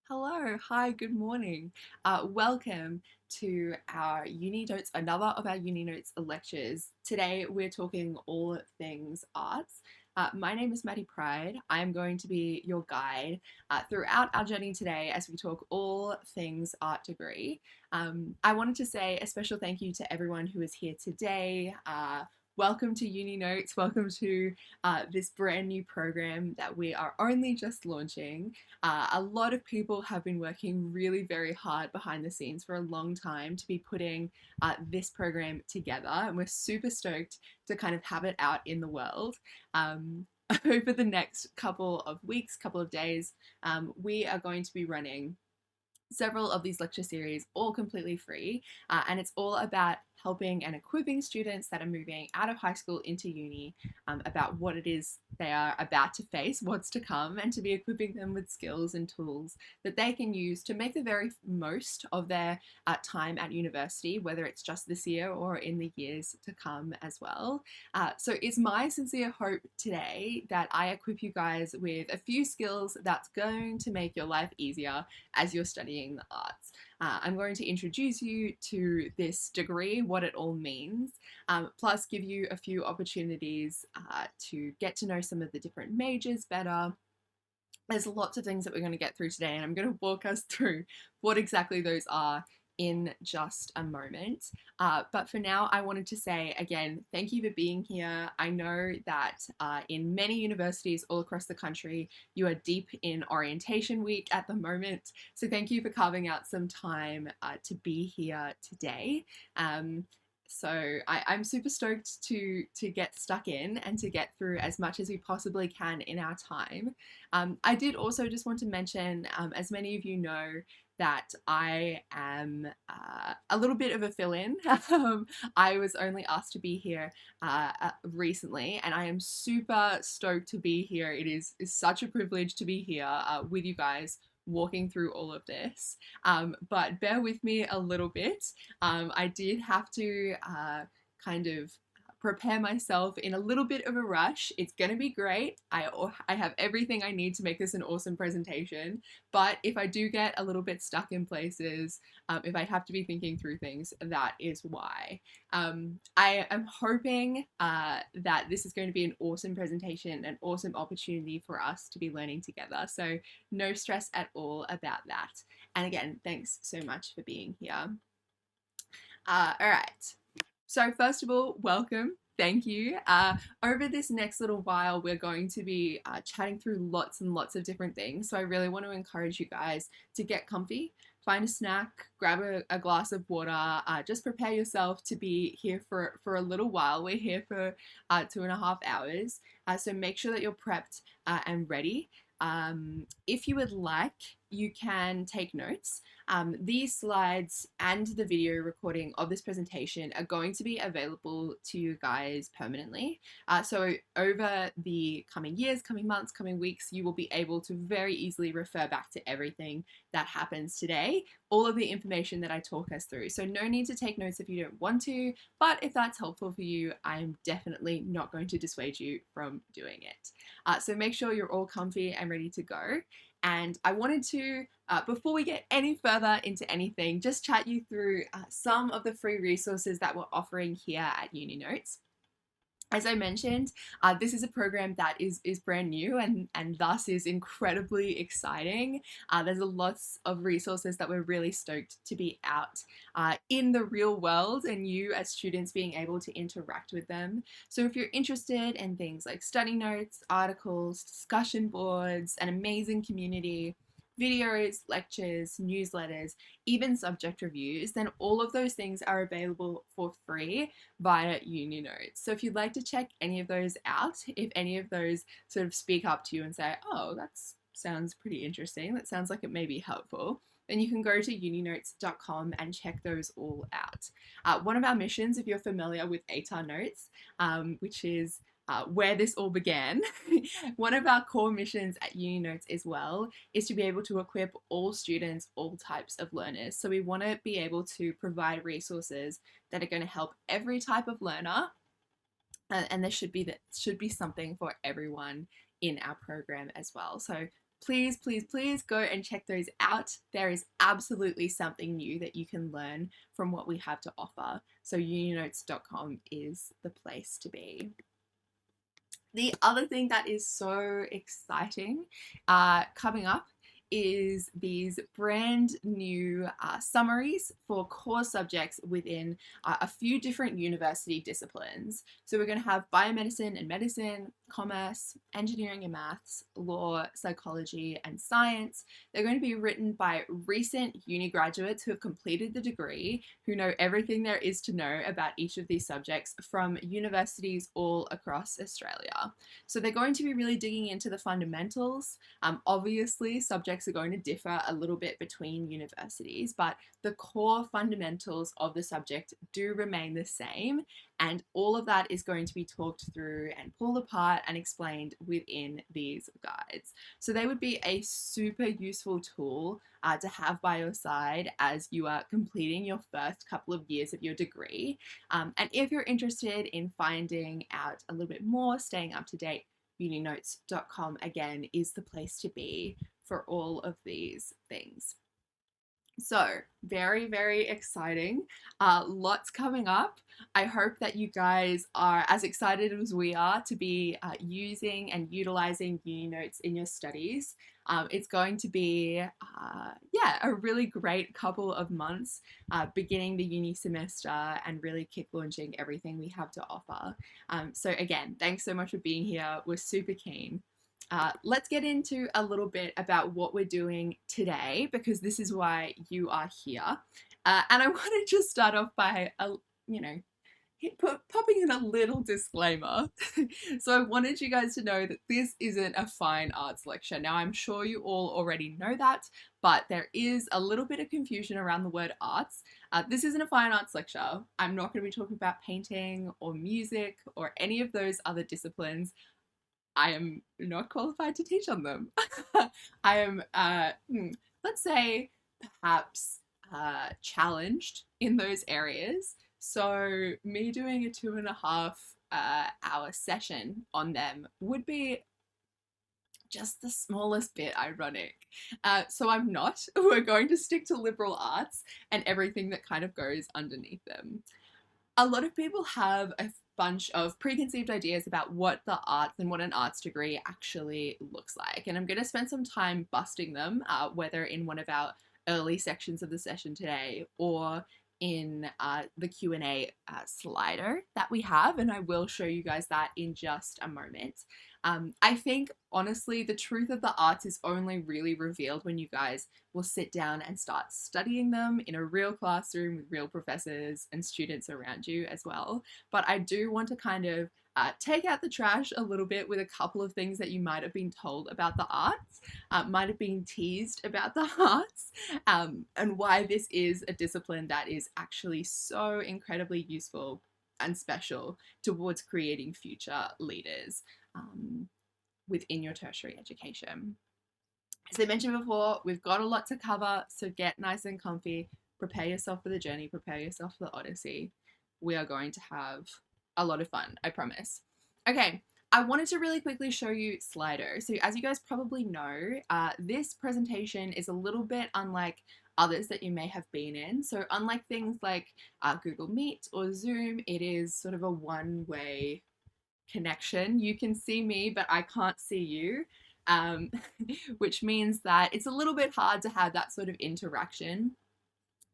Hello, hi, good morning. Welcome to our Uni Notes, another of our Uni Notes lectures. Today we're talking all things arts. My name is Maddie Pride. I'm going to be your guide throughout our journey today as we talk all things art degree. I wanted to say a special thank you to everyone who is here today. Welcome to Uni Notes. Welcome to this brand new program that we are only just launching. A lot of people have been working really very hard behind the scenes for a long time to be putting this program together, and we're super stoked to kind of have it out in the world. Over the next couple of weeks, couple of days, we are going to be running several of these lecture series, all completely free, and it's all about helping and equipping students that are moving out of high school into uni about what it is they are about to face, what's to come, and to be equipping them with skills and tools that they can use to make the very most of their time at university, whether it's just this year or in the years to come as well. So it's my sincere hope today that I equip you guys with a few skills that's going to make your life easier as you're studying the arts. I'm going to introduce you to this degree, what it all means, plus give you a few opportunities to get to know some of the different majors better. There's lots of things that we're going to get through today, and I'm going to walk us through what exactly those are in just a moment. But for now, I wanted to say again, thank you for being here. I know that in many universities all across the country, you are deep in orientation week at the moment. So thank you for carving out some time to be here today. I'm super stoked to get stuck in and to get through as much as we possibly can in our time. I did also just want to mention, as many of you know, that I am a little bit of a fill-in. I was only asked to be here recently, and I am super stoked to be here. It is such a privilege to be here with you guys walking through all of this. But bear with me a little bit. I did have to kind of prepare myself in a little bit of a rush. It's going to be great. I have everything I need to make this an awesome presentation. But if I do get a little bit stuck in places, if I have to be thinking through things, that is why. I am hoping that this is going to be an awesome presentation, an awesome opportunity for us to be learning together. So no stress at all about that. And again, thanks so much for being here. All right. So first of all, welcome. Thank you. Over this next little while, we're going to be chatting through lots and lots of different things. So I really want to encourage you guys to get comfy, find a snack, grab a glass of water, just prepare yourself to be here for a little while. We're here for 2.5 hours. So make sure that you're prepped and ready. If you would like, you can take notes. These slides and the video recording of this presentation are going to be available to you guys permanently. So over the coming years, coming months, coming weeks, you will be able to very easily refer back to everything that happens today, all of the information that I talk us through. So no need to take notes if you don't want to, but if that's helpful for you, I'm definitely not going to dissuade you from doing it. So make sure you're all comfy and ready to go. And I wanted to, before we get any further into anything, just chat you through some of the free resources that we're offering here at Uni Notes. As I mentioned, this is a program that is brand new and thus is incredibly exciting. There's lots of resources that we're really stoked to be out in the real world, and you as students being able to interact with them. So if you're interested in things like study notes, articles, discussion boards, an amazing community, videos, lectures, newsletters, even subject reviews, then all of those things are available for free via Uni Notes. So if you'd like to check any of those out, if any of those sort of speak up to you and say, oh, that sounds pretty interesting, that sounds like it may be helpful, then you can go to uninotes.com and check those all out. One of our missions, if you're familiar with ATAR Notes, which is where this all began, one of our core missions at Uni Notes as well is to be able to equip all students, all types of learners. So we want to be able to provide resources that are going to help every type of learner, and there should be something for everyone in our program as well. So please, please, please go and check those out. There is absolutely something new that you can learn from what we have to offer. So uninotes.com is the place to be. The other thing that is so exciting coming up is these brand new summaries for core subjects within a few different university disciplines. So we're going to have biomedicine and medicine, commerce, engineering and maths, law, psychology, and science. They're going to be written by recent uni graduates who have completed the degree, who know everything there is to know about each of these subjects from universities all across Australia. So they're going to be really digging into the fundamentals. Obviously, subjects are going to differ a little bit between universities, but the core fundamentals of the subject do remain the same, and all of that is going to be talked through and pulled apart and explained within these guides. So they would be a super useful tool to have by your side as you are completing your first couple of years of your degree. And if you're interested in finding out a little bit more, staying up to date, uninotes.com again is the place to be for all of these things. So very, very exciting. Lots coming up. I hope that you guys are as excited as we are to be using and utilizing Uni Notes in your studies. It's going to be, a really great couple of months beginning the uni semester and really kick launching everything we have to offer. So again, thanks so much for being here. We're super keen. Let's get into a little bit about what we're doing today, because this is why you are here. And I want to just start off by, popping in a little disclaimer. So I wanted you guys to know that this isn't a fine arts lecture. Now, I'm sure you all already know that, but there is a little bit of confusion around the word arts. This isn't a fine arts lecture. I'm not going to be talking about painting or music or any of those other disciplines. I am not qualified to teach on them. I am, let's say, perhaps challenged in those areas. So me doing a 2.5 hour session on them would be just the smallest bit ironic. So I'm not. We're going to stick to liberal arts and everything that kind of goes underneath them. A lot of people have a bunch of preconceived ideas about what the arts and what an arts degree actually looks like. And I'm going to spend some time busting them, whether in one of our early sections of the session today or in the Q&A slider that we have. And I will show you guys that in just a moment. I think, honestly, the truth of the arts is only really revealed when you guys will sit down and start studying them in a real classroom with real professors and students around you as well. But I do want to kind of take out the trash a little bit with a couple of things that you might have been told about the arts, might have been teased about the arts, and why this is a discipline that is actually so incredibly useful and special towards creating future leaders within your tertiary education. As I mentioned before, we've got a lot to cover, so get nice and comfy, prepare yourself for the journey, prepare yourself for the odyssey. We are going to have a lot of fun, I promise. Okay, I wanted to really quickly show you Slido. So as you guys probably know, this presentation is a little bit unlike others that you may have been in. So unlike things like Google Meet or Zoom, it is sort of a one-way connection. You can see me, but I can't see you, which means that it's a little bit hard to have that sort of interaction.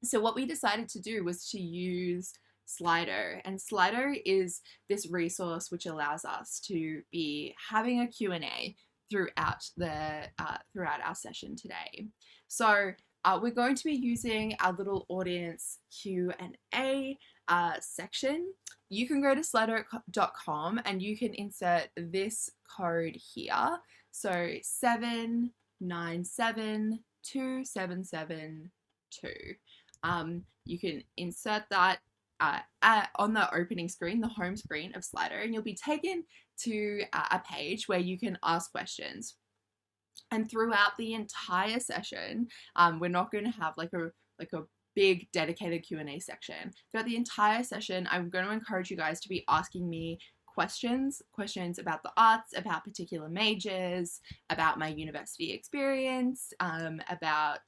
So what we decided to do was to use Slido, and Slido is this resource which allows us to be having a Q&A throughout our session today. So we're going to be using our little audience Q&A section. You can go to slido.com and you can insert this code here. So 79727772. You can insert that on the opening screen, the home screen of Slido, and you'll be taken to a page where you can ask questions. And throughout the entire session, we're not going to have like a big dedicated Q&A section. Throughout the entire session, I'm going to encourage you guys to be asking me questions about the arts, about particular majors, about my university experience, about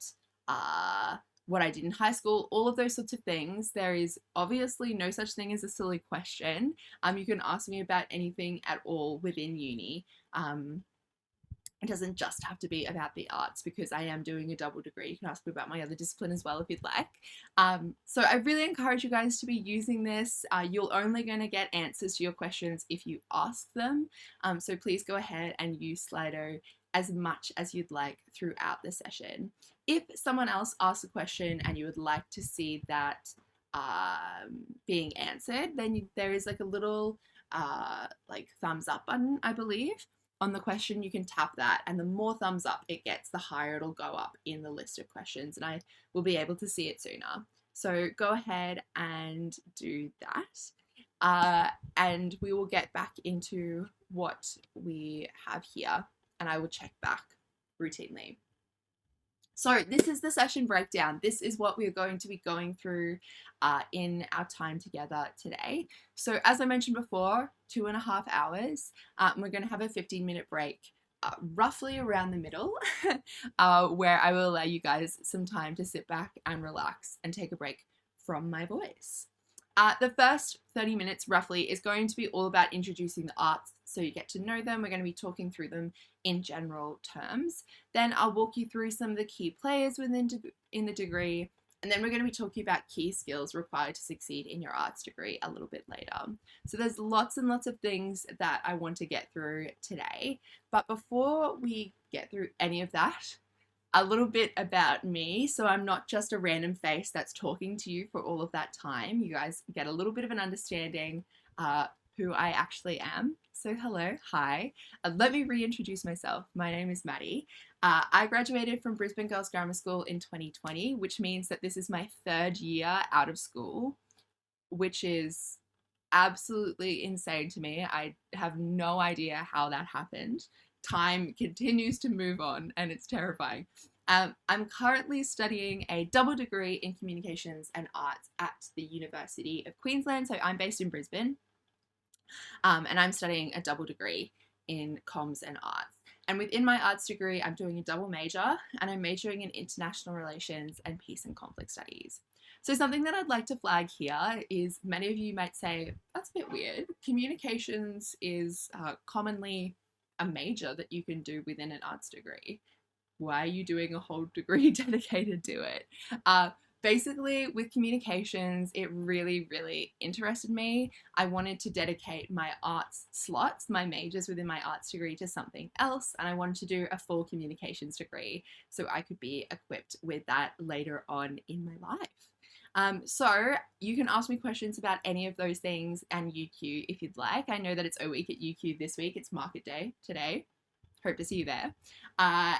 what I did in high school, all of those sorts of things. There is obviously no such thing as a silly question. You can ask me about anything at all within uni. It doesn't just have to be about the arts, because I am doing a double degree. You can ask me about my other discipline as well if you'd like. So I really encourage you guys to be using this. You're only going to get answers to your questions if you ask them. So please go ahead and use Slido as much as you'd like throughout the session. If someone else asks a question and you would like to see that being answered, then there is like a little like thumbs up button, I believe. On the question, you can tap that, and the more thumbs up it gets, the higher it'll go up in the list of questions, and I will be able to see it sooner. So go ahead and do that, and we will get back into what we have here, and I will check back routinely. So this is the session breakdown. This is what we're going to be going through in our time together today. So as I mentioned before, 2.5 hours. We're going to have a 15-minute break roughly around the middle where I will allow you guys some time to sit back and relax and take a break from my voice. The first 30 minutes roughly is going to be all about introducing the arts, so you get to know them. We're going to be talking through them in general terms. Then I'll walk you through some of the key players within in the degree, and then we're going to be talking about key skills required to succeed in your arts degree a little bit later. So there's lots and lots of things that I want to get through today. But before we get through any of that, a little bit about me. So I'm not just a random face that's talking to you for all of that time. You guys get a little bit of an understanding who I actually am. So hello, hi. Let me reintroduce myself. My name is Maddie. I graduated from Brisbane Girls Grammar School in 2020, which means that this is my 3rd year out of school, which is absolutely insane to me. I have no idea how that happened. Time continues to move on, and it's terrifying. I'm currently studying a double degree in communications and arts at the University of Queensland. So I'm based in Brisbane, and I'm studying a double degree in comms and arts. And within my arts degree, I'm doing a double major, and I'm majoring in international relations and peace and conflict studies. So something that I'd like to flag here is, many of you might say, that's a bit weird. Communications is commonly a major that you can do within an arts degree. Why are you doing a whole degree dedicated to it? Basically, with communications, it really, really interested me. I wanted to dedicate my arts slots, my majors within my arts degree, to something else, and I wanted to do a full communications degree so I could be equipped with that later on in my life. So you can ask me questions about any of those things and UQ if you'd like. I know that it's O week at UQ this week. It's market day today. Hope to see you there. Yeah,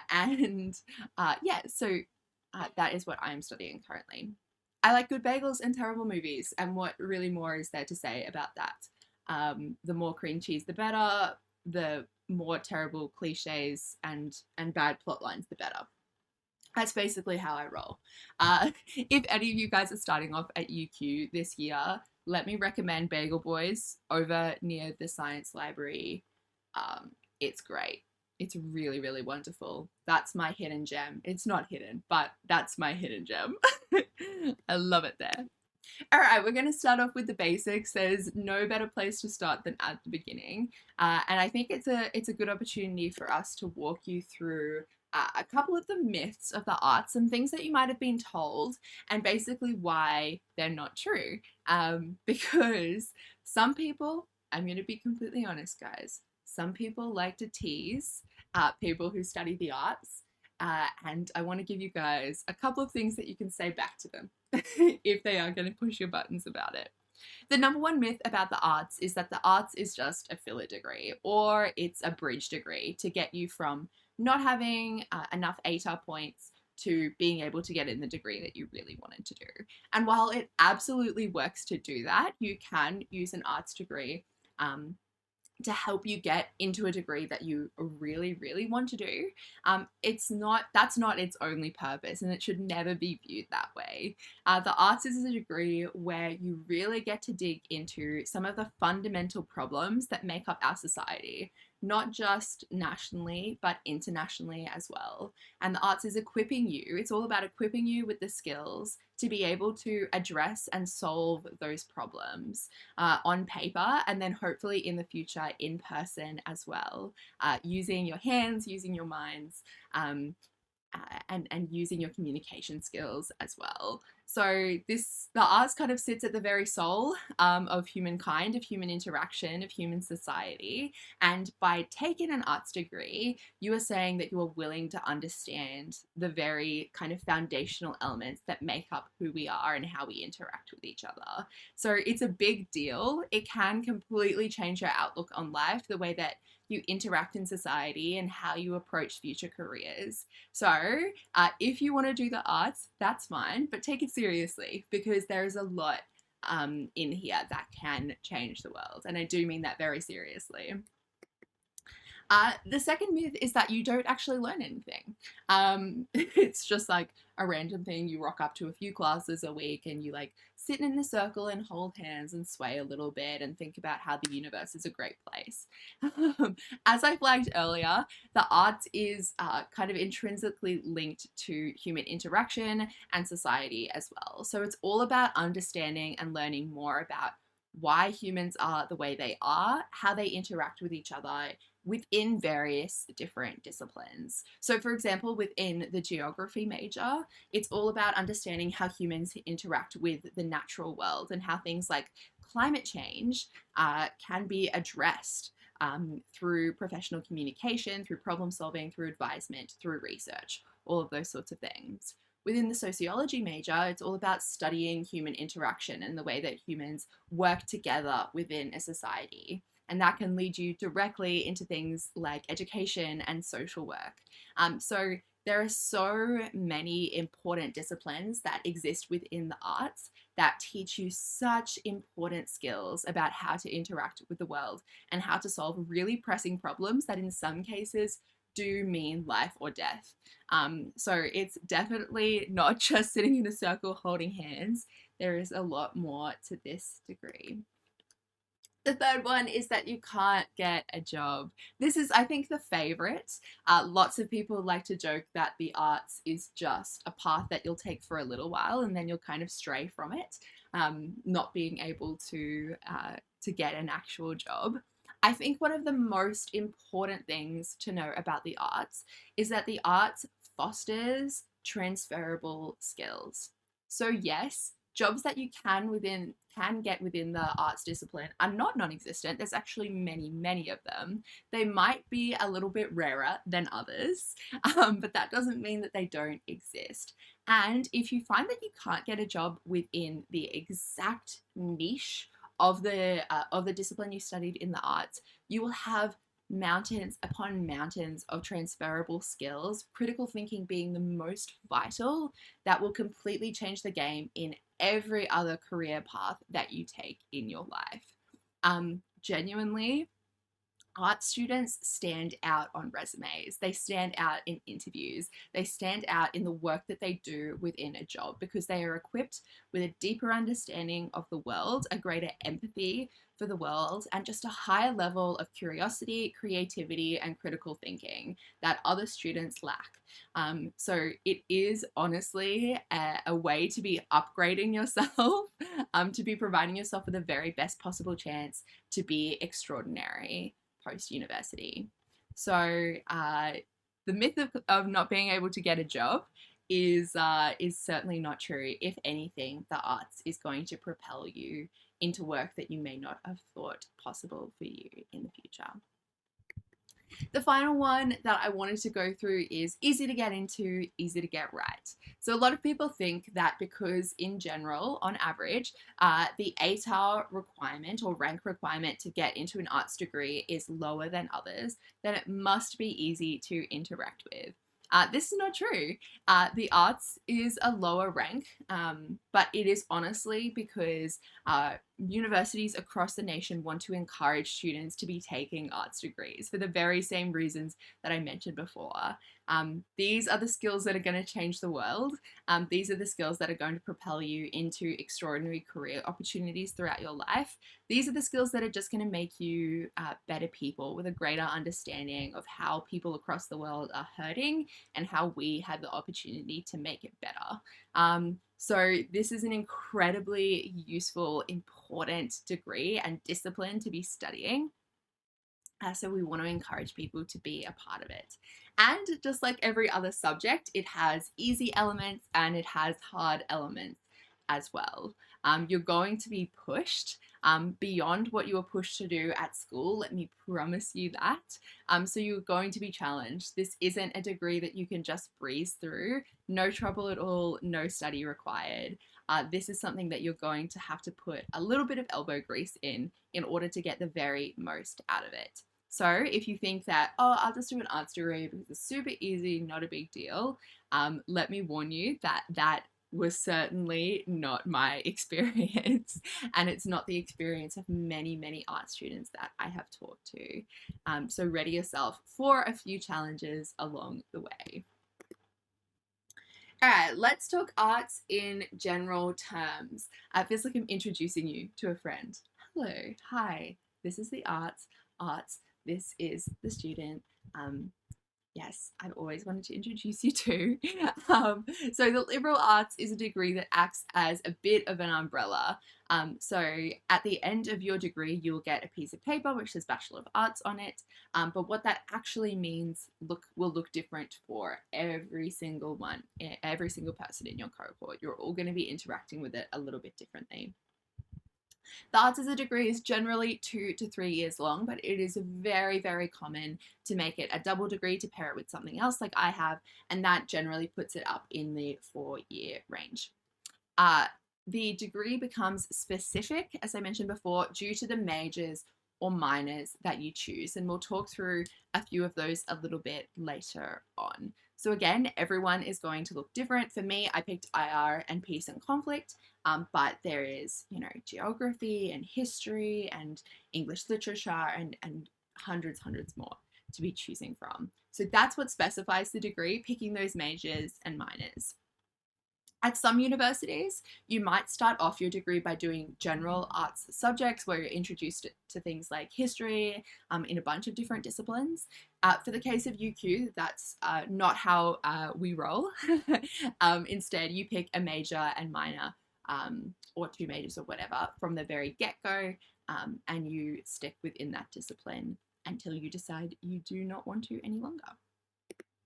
so that is what I'm studying currently. I like good bagels and terrible movies, and what really more is there to say about that? The more cream cheese, the better. The more terrible cliches and bad plot lines, the better. That's basically how I roll. If any of you guys are starting off at UQ this year, let me recommend Bagel Boys over near the Science Library. It's great. It's really, really wonderful. That's my hidden gem. It's not hidden, but that's my hidden gem. I love it there. All right, we're going to start off with the basics. There's no better place to start than at the beginning. And I think it's a good opportunity for us to walk you through a couple of the myths of the arts, some things that you might have been told, and basically why they're not true. Because some people, I'm going to be completely honest, guys, some people like to tease people who study the arts, and I want to give you guys a couple of things that you can say back to them if they are going to push your buttons about it. The number one myth about the arts is that the arts is just a filler degree, or it's a bridge degree to get you from not having enough ATAR points to being able to get in the degree that you really wanted to do. And while it absolutely works to do that, you can use an arts degree to help you get into a degree that you really, really want to do. That's not its only purpose, and it should never be viewed that way. The arts is a degree where you really get to dig into some of the fundamental problems that make up our society, not just nationally, but internationally as well. And the arts is equipping you, it's all about equipping you with the skills to be able to address and solve those problems on paper, and then hopefully in the future in person as well, using your hands, using your minds, and using your communication skills as well. So the arts kind of sits at the very soul of humankind, of human interaction, of human society. And by taking an arts degree, you are saying that you are willing to understand the very kind of foundational elements that make up who we are and how we interact with each other. So it's a big deal. It can completely change your outlook on life, the way that you interact in society and how you approach future careers. So if you want to do the arts, that's fine, but take it seriously, because there is a lot in here that can change the world. And I do mean that very seriously. The second myth is that you don't actually learn anything. It's just like a random thing. You rock up to a few classes a week and you like sit in a circle and hold hands and sway a little bit and think about how the universe is a great place. As I flagged earlier, the arts is kind of intrinsically linked to human interaction and society as well. So it's all about understanding and learning more about why humans are the way they are, how they interact with each other within various different disciplines. So, for example, within the geography major, it's all about understanding how humans interact with the natural world and how things like climate change can be addressed through professional communication, through problem solving, through advisement, through research, all of those sorts of things. Within the sociology major, it's all about studying human interaction and the way that humans work together within a society. And that can lead you directly into things like education and social work. So there are so many important disciplines that exist within the arts that teach you such important skills about how to interact with the world and how to solve really pressing problems that in some cases do mean life or death. So it's definitely not just sitting in a circle holding hands. There is a lot more to this degree. The third one is that you can't get a job. This is, I think, the favorite. Lots of people like to joke that the arts is just a path that you'll take for a little while and then you'll kind of stray from it, not being able to get an actual job. I think one of the most important things to know about the arts is that the arts fosters transferable skills. So yes, jobs that you can get within the arts discipline are not non-existent. There's actually many of them. They might be a little bit rarer than others, but that doesn't mean that they don't exist. And if you find that you can't get a job within the exact niche of the discipline you studied in the arts, you will have mountains upon mountains of transferable skills, critical thinking being the most vital, that will completely change the game in every other career path that you take in your life. Genuinely, art students stand out on resumes. They stand out in interviews. They stand out in the work that they do within a job because they are equipped with a deeper understanding of the world, a greater empathy for the world, and just a higher level of curiosity, creativity, and critical thinking that other students lack. So it is honestly a way to be upgrading yourself, to be providing yourself with the very best possible chance to be extraordinary post-university. So the myth of not being able to get a job is certainly not true. If anything, the arts is going to propel you into work that you may not have thought possible for you in the future. The final one that I wanted to go through is easy to get into, easy to get right. So a lot of people think that because in general, on average, the ATAR requirement or rank requirement to get into an arts degree is lower than others, then it must be easy to interact with. This is not true. The arts is a lower rank, but it is honestly because universities across the nation want to encourage students to be taking arts degrees for the very same reasons that I mentioned before. These are the skills that are going to change the world. These are the skills that are going to propel you into extraordinary career opportunities throughout your life. These are the skills that are just going to make you better people with a greater understanding of how people across the world are hurting and how we have the opportunity to make it better. So this is an incredibly useful, important degree and discipline to be studying. So we want to encourage people to be a part of it. And just like every other subject, it has easy elements and it has hard elements as well. You're going to be pushed beyond what you were pushed to do at school. Let me promise you that. So you're going to be challenged. This isn't a degree that you can just breeze through. No trouble at all, no study required. This is something that you're going to have to put a little bit of elbow grease in order to get the very most out of it. So if you think that, oh, I'll just do an arts degree because it's super easy, not a big deal, let me warn you that that was certainly not my experience, and it's not the experience of many, many art students that I have taught to. So ready yourself for a few challenges along the way. All right, let's talk arts in general terms. It feels like I'm introducing you to a friend. Hello, hi, this is the arts. This is the student. Yes, I've always wanted to introduce you to. So the liberal arts is a degree that acts as a bit of an umbrella. So at the end of your degree, you'll get a piece of paper which says Bachelor of Arts on it. But what that actually means will look different for every single person in your cohort. You're all going to be interacting with it a little bit differently. The arts as a degree is generally 2 to 3 years long, but it is very, very common to make it a double degree to pair it with something else like I have, and that generally puts it up in the 4-year range. The degree becomes specific, as I mentioned before, due to the majors or minors that you choose, and we'll talk through a few of those a little bit later on. So again, everyone is going to look different. For me, I picked IR and Peace and Conflict, but there is, geography and history and English literature and hundreds more to be choosing from. So that's what specifies the degree, picking those majors and minors. At some universities, you might start off your degree by doing general arts subjects where you're introduced to things like history in a bunch of different disciplines. For the case of UQ, that's not how we roll. Instead, you pick a major and minor or 2 majors or whatever from the very get-go, and you stick within that discipline until you decide you do not want to any longer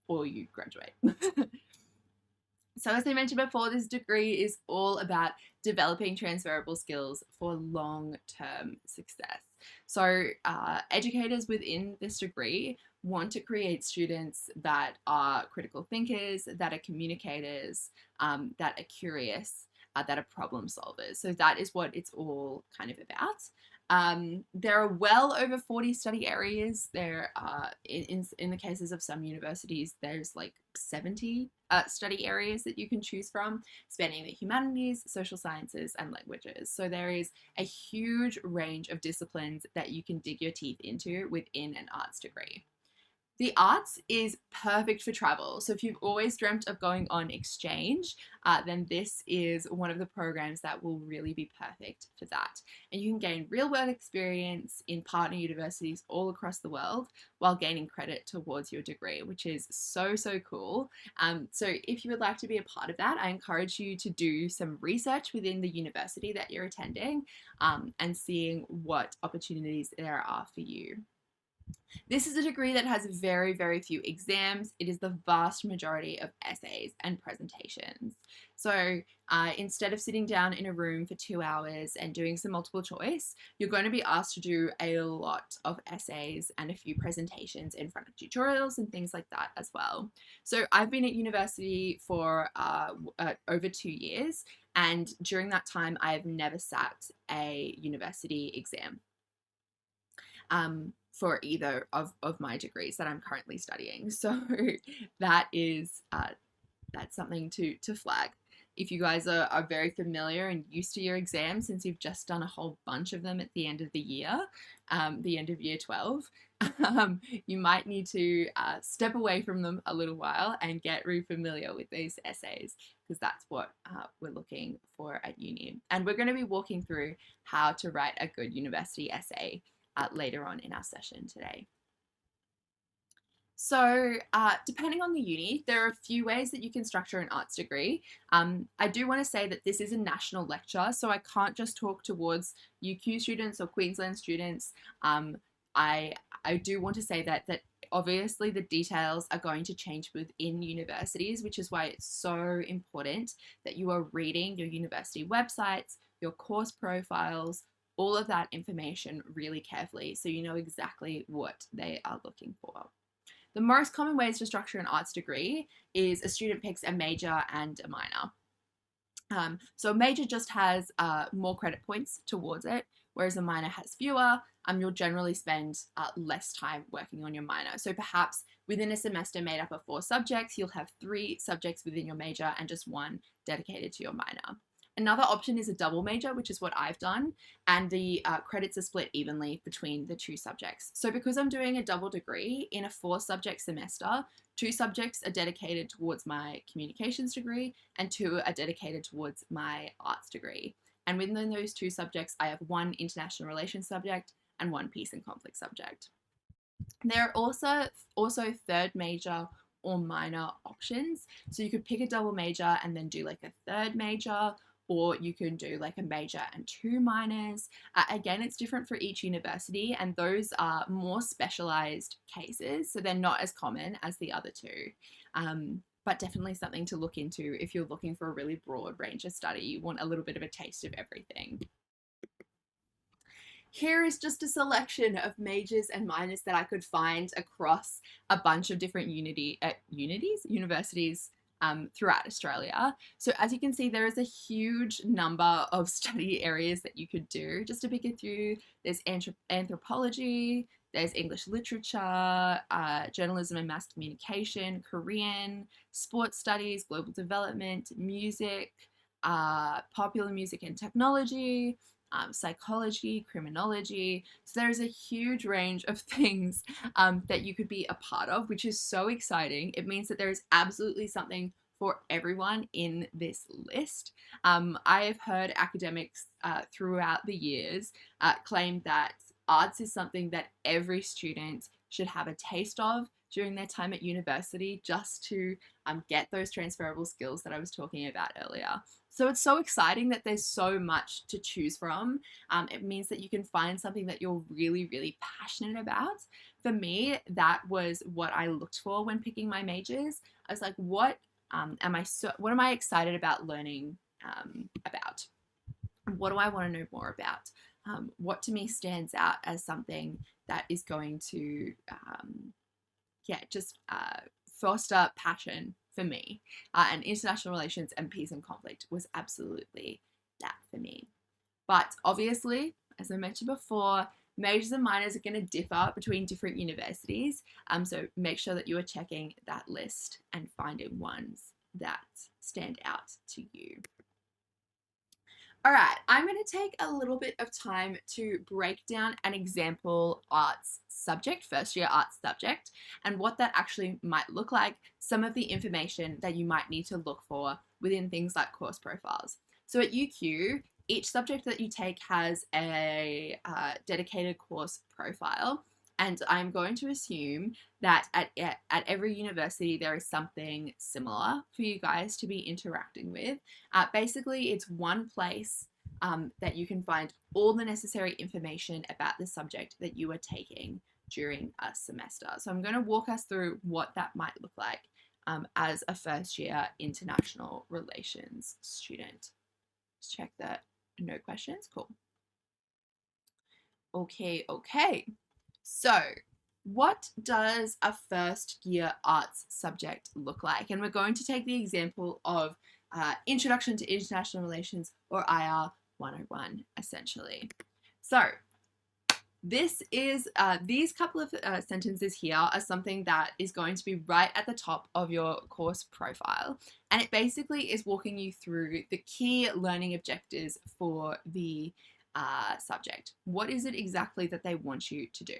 or you graduate. So as I mentioned before, this degree is all about developing transferable skills for long-term success. So educators within this degree want to create students that are critical thinkers, that are communicators, that are curious, that are problem solvers. So that is what it's all kind of about. There are well over 40 study areas. There are, in the cases of some universities, there's like 70 study areas that you can choose from, spanning the humanities, social sciences, and languages. So there is a huge range of disciplines that you can dig your teeth into within an arts degree. The arts is perfect for travel. So if you've always dreamt of going on exchange, then this is one of the programs that will really be perfect for that. And you can gain real world experience in partner universities all across the world while gaining credit towards your degree, which is so cool. So if you would like to be a part of that, I encourage you to do some research within the university that you're attending and seeing what opportunities there are for you. This is a degree that has very few exams. It is the vast majority of essays and presentations. So instead of sitting down in a room for 2 hours and doing some multiple choice, you're going to be asked to do a lot of essays and a few presentations in front of tutorials and things like that as well. So I've been at university for over 2 years, and during that time, I have never sat a university exam. For either of my degrees that I'm currently studying. So that is that's something to flag. if you guys are very familiar and used to your exams, since you've just done a whole bunch of them at the end of the year, the end of year 12, you might need to step away from them a little while and get really familiar with these essays, because that's what we're looking for at uni. And we're going to be walking through how to write a good university essay later on in our session today. So depending on the uni, there are a few ways that you can structure an arts degree. I do want to say that this is a national lecture, so I can't just talk towards UQ students or Queensland students. I do want to say that obviously the details are going to change within universities, which is why it's so important that you are reading your university websites, your course profiles, all of that information really carefully so you know exactly what they are looking for. The most common ways to structure an arts degree is a student picks a major and a minor. So a major just has more credit points towards it, whereas a minor has fewer. You'll generally spend less time working on your minor. So perhaps within a semester made up of 4 subjects, you'll have 3 subjects within your major and just 1 dedicated to your minor. Another option is a double major, which is what I've done, and the credits are split evenly between the 2 subjects. So because I'm doing a double degree in a 4-subject semester, 2 subjects are dedicated towards my communications degree and 2 are dedicated towards my arts degree. And within those 2 subjects, I have 1 international relations subject and 1 peace and conflict subject. There are also third major or minor options. So you could pick a double major and then do like a third major, or you can do like a major and 2 minors. Again, it's different for each university, and those are more specialized cases, so they're not as common as the other 2. But definitely something to look into if you're looking for a really broad range of study. You want a little bit of a taste of everything. Here is just a selection of majors and minors that I could find across a bunch of different universities throughout Australia. So as you can see, there is a huge number of study areas that you could do. Just to pick a few, there's anthropology, there's English literature, journalism and mass communication, Korean, sports studies, global development, music, popular music and technology, psychology, criminology. So there's a huge range of things that you could be a part of, which is so exciting. It means that there is absolutely something for everyone in this list. I have heard academics throughout the years claim that arts is something that every student should have a taste of during their time at university, just to get those transferable skills that I was talking about earlier. So it's so exciting that there's so much to choose from. It means that you can find something that you're really, really passionate about. For me, that was what I looked for when picking my majors. I was like, what am I excited about learning about? What do I want to know more about? What to me stands out as something that is going to foster passion for me. And international relations and peace and conflict was absolutely that for me. But obviously, as I mentioned before, majors and minors are going to differ between different universities. So make sure that you are checking that list and finding ones that stand out to you. All right, I'm going to take a little bit of time to break down an example arts subject, first year arts subject, and what that actually might look like, some of the information that you might need to look for within things like course profiles. So at UQ, each subject that you take has a dedicated course profile, and I'm going to assume that at every university there is something similar for you guys to be interacting with. Basically, it's one place that you can find all the necessary information about the subject that you are taking during a semester. So I'm going to walk us through what that might look like as a first year international relations student. Let's check that. No questions? Cool. Okay. So what does a first year arts subject look like? And we're going to take the example of Introduction to International Relations, or IR 101, essentially. So These couple of sentences here are something that is going to be right at the top of your course profile. And it basically is walking you through the key learning objectives for the subject. What is it exactly that they want you to do?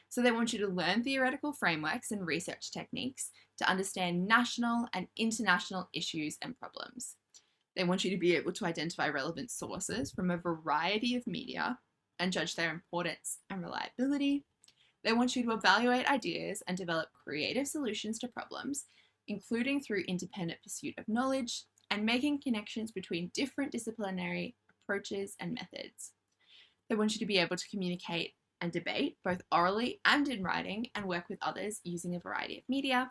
So they want you to learn theoretical frameworks and research techniques to understand national and international issues and problems. They want you to be able to identify relevant sources from a variety of media and judge their importance and reliability. They want you to evaluate ideas and develop creative solutions to problems, including through independent pursuit of knowledge and making connections between different disciplinary approaches and methods. They want you to be able to communicate and debate both orally and in writing and work with others using a variety of media,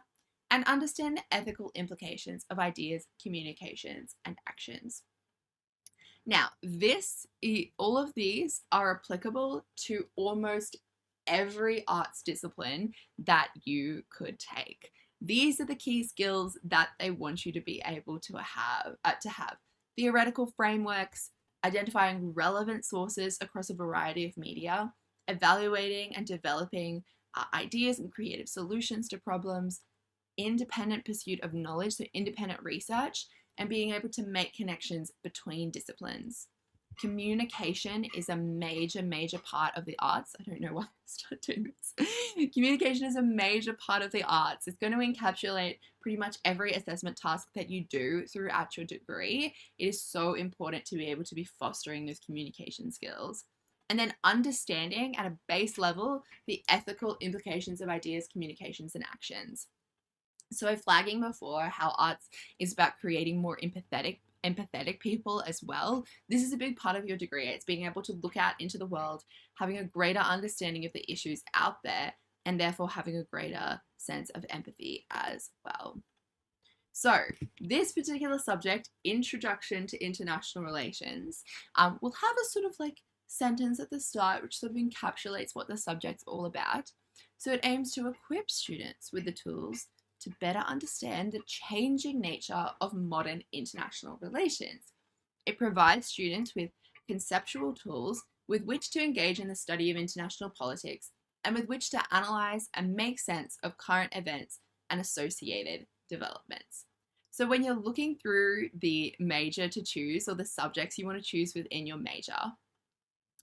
and understand the ethical implications of ideas, communications, and actions. Now, all of these are applicable to almost every arts discipline that you could take. These are the key skills that they want you to be able to have. Theoretical frameworks, identifying relevant sources across a variety of media, evaluating and developing ideas and creative solutions to problems, independent pursuit of knowledge, so independent research, and being able to make connections between disciplines. Communication is a major part of the arts. I don't know why I started doing this. Communication is a major part of the arts. It's going to encapsulate pretty much every assessment task that you do throughout your degree. It is so important to be able to be fostering those communication skills. And then understanding at a base level the ethical implications of ideas, communications, and actions. So flagging before how arts is about creating more empathetic people as well. This is a big part of your degree. It's being able to look out into the world, having a greater understanding of the issues out there, and therefore having a greater sense of empathy as well. So this particular subject, Introduction to International Relations, will have a sort of like sentence at the start which sort of encapsulates what the subject's all about. So it aims to equip students with the tools to better understand the changing nature of modern international relations. It provides students with conceptual tools with which to engage in the study of international politics and with which to analyze and make sense of current events and associated developments. So when you're looking through the major to choose or the subjects you want to choose within your major,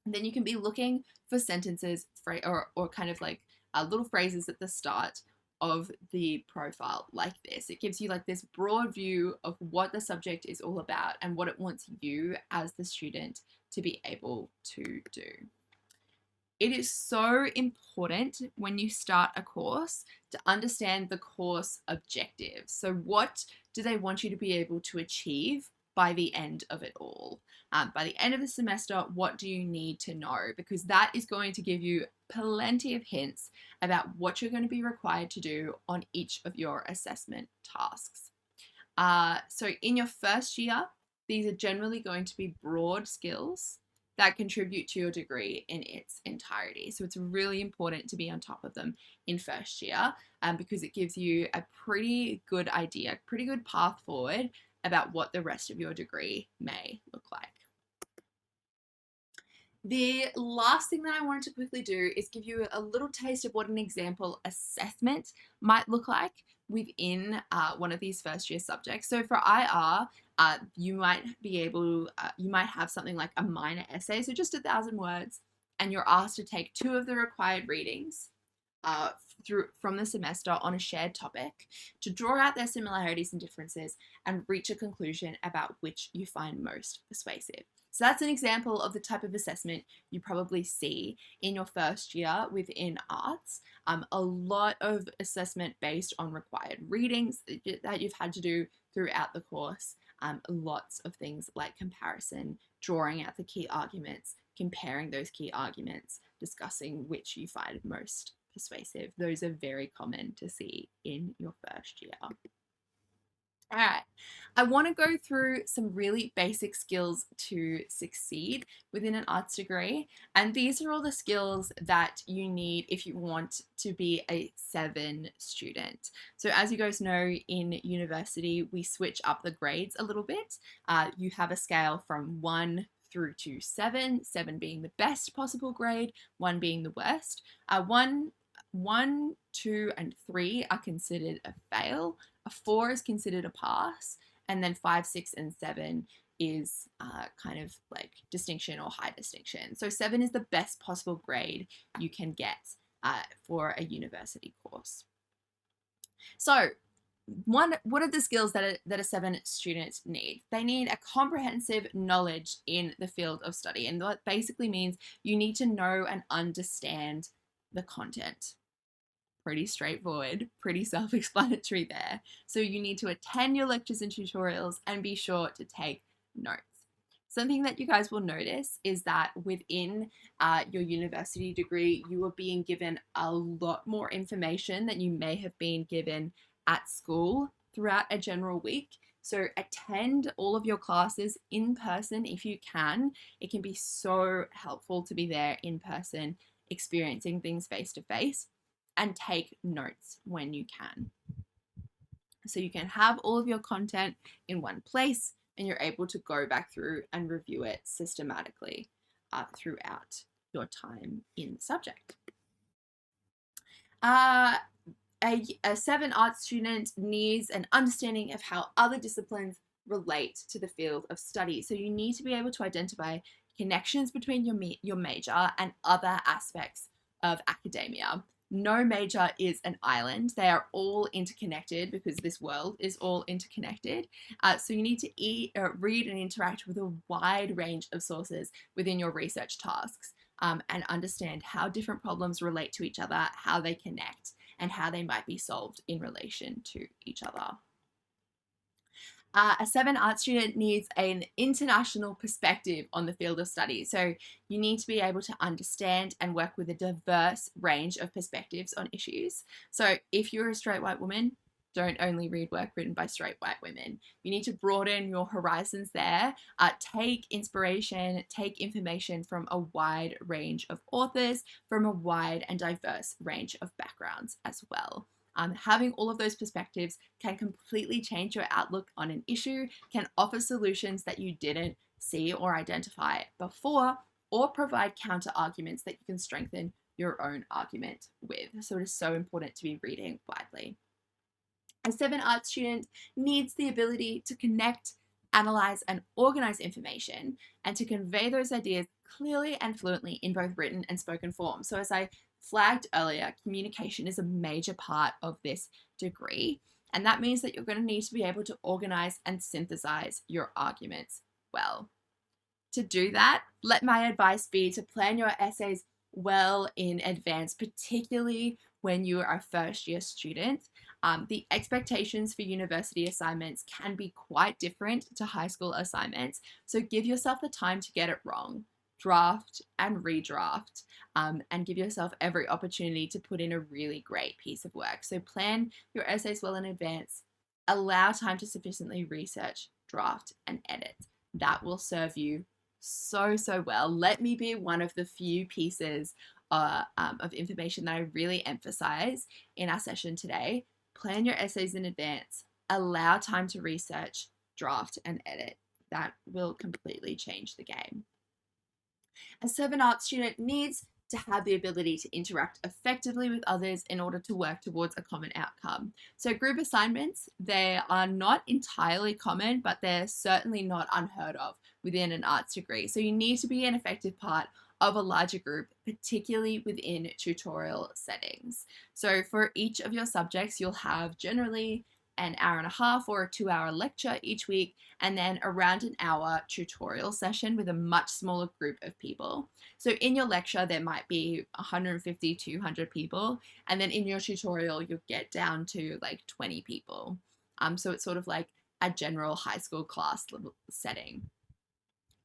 then you can be looking for sentences or kind of like little phrases at the start of the profile like this. It gives you like this broad view of what the subject is all about and what it wants you as the student to be able to do. It is so important when you start a course to understand the course objectives. So what do they want you to be able to achieve by the end of it all? By the end of the semester, what do you need to know? Because that is going to give you plenty of hints about what you're going to be required to do on each of your assessment tasks. So in your first year, these are generally going to be broad skills that contribute to your degree in its entirety. So it's really important to be on top of them in first year because it gives you a pretty good idea, pretty good path forward about what the rest of your degree may look like. The last thing that I wanted to quickly do is give you a little taste of what an example assessment might look like within one of these first year subjects. So for IR, you might have something like a minor essay, so just 1,000 words, and you're asked to take 2 of the required readings from the semester on a shared topic to draw out their similarities and differences and reach a conclusion about which you find most persuasive. So that's an example of the type of assessment you probably see in your first year within arts. A lot of assessment based on required readings that you've had to do throughout the course. Lots of things like comparison, drawing out the key arguments, comparing those key arguments, discussing which you find most persuasive. Those are very common to see in your first year. All right, I want to go through some really basic skills to succeed within an arts degree. And these are all the skills that you need if you want to be a 7 student. So as you guys know, in university, we switch up the grades a little bit. You have a scale from 1 through to 7, 7 being the best possible grade, 1 being the worst. 1, 2, and 3 are considered a fail. A 4 is considered a pass, and then 5, 6, and 7 is kind of like distinction or high distinction. So 7 is the best possible grade you can get for a university course. So what are the skills that a 7 student need? They need a comprehensive knowledge in the field of study. And that basically means you need to know and understand the content. Pretty straightforward, pretty self-explanatory there. So you need to attend your lectures and tutorials and be sure to take notes. Something that you guys will notice is that within your university degree, you are being given a lot more information than you may have been given at school throughout a general week. So attend all of your classes in person if you can. It can be so helpful to be there in person, experiencing things face to face, and take notes when you can. So you can have all of your content in one place and you're able to go back through and review it systematically throughout your time in the subject. A 7 arts student needs an understanding of how other disciplines relate to the field of study. So you need to be able to identify connections between your major and other aspects of academia. No major is an island. They are all interconnected because this world is all interconnected. So you need to read and interact with a wide range of sources within your research tasks and understand how different problems relate to each other, how they connect, and how they might be solved in relation to each other. A 7 art student needs an international perspective on the field of study. So you need to be able to understand and work with a diverse range of perspectives on issues. So if you're a straight white woman, don't only read work written by straight white women. You need to broaden your horizons there. Take inspiration, take information from a wide range of authors, from a wide and diverse range of backgrounds as well. Having all of those perspectives can completely change your outlook on an issue, can offer solutions that you didn't see or identify before, or provide counter arguments that you can strengthen your own argument with. So it is so important to be reading widely. A 7 art student needs the ability to connect, analyze, and organize information, and to convey those ideas clearly and fluently in both written and spoken form. So as I flagged earlier, communication is a major part of this degree, and that means that you're going to need to be able to organize and synthesize your arguments well. To do that, let my advice be to plan your essays well in advance, particularly when you are a first-year student. The expectations for university assignments can be quite different to high school assignments, so give yourself the time to get it wrong. Draft and redraft, and give yourself every opportunity to put in a really great piece of work. So plan your essays well in advance, allow time to sufficiently research, draft, and edit. That will serve you so well. Let me be one of the few pieces of information that I really emphasize in our session today. Plan your essays in advance, allow time to research, draft, and edit. That will completely change the game. A 7 art student needs to have the ability to interact effectively with others in order to work towards a common outcome. So group assignments, they are not entirely common, but they're certainly not unheard of within an arts degree. So you need to be an effective part of a larger group, particularly within tutorial settings. So for each of your subjects, you'll have generally an hour and a half or a 2-hour lecture each week, and then around an hour tutorial session with a much smaller group of people. So in your lecture, there might be 150, 200 people, and then in your tutorial, you'll get down to like 20 people. So it's sort of like a general high school class level setting.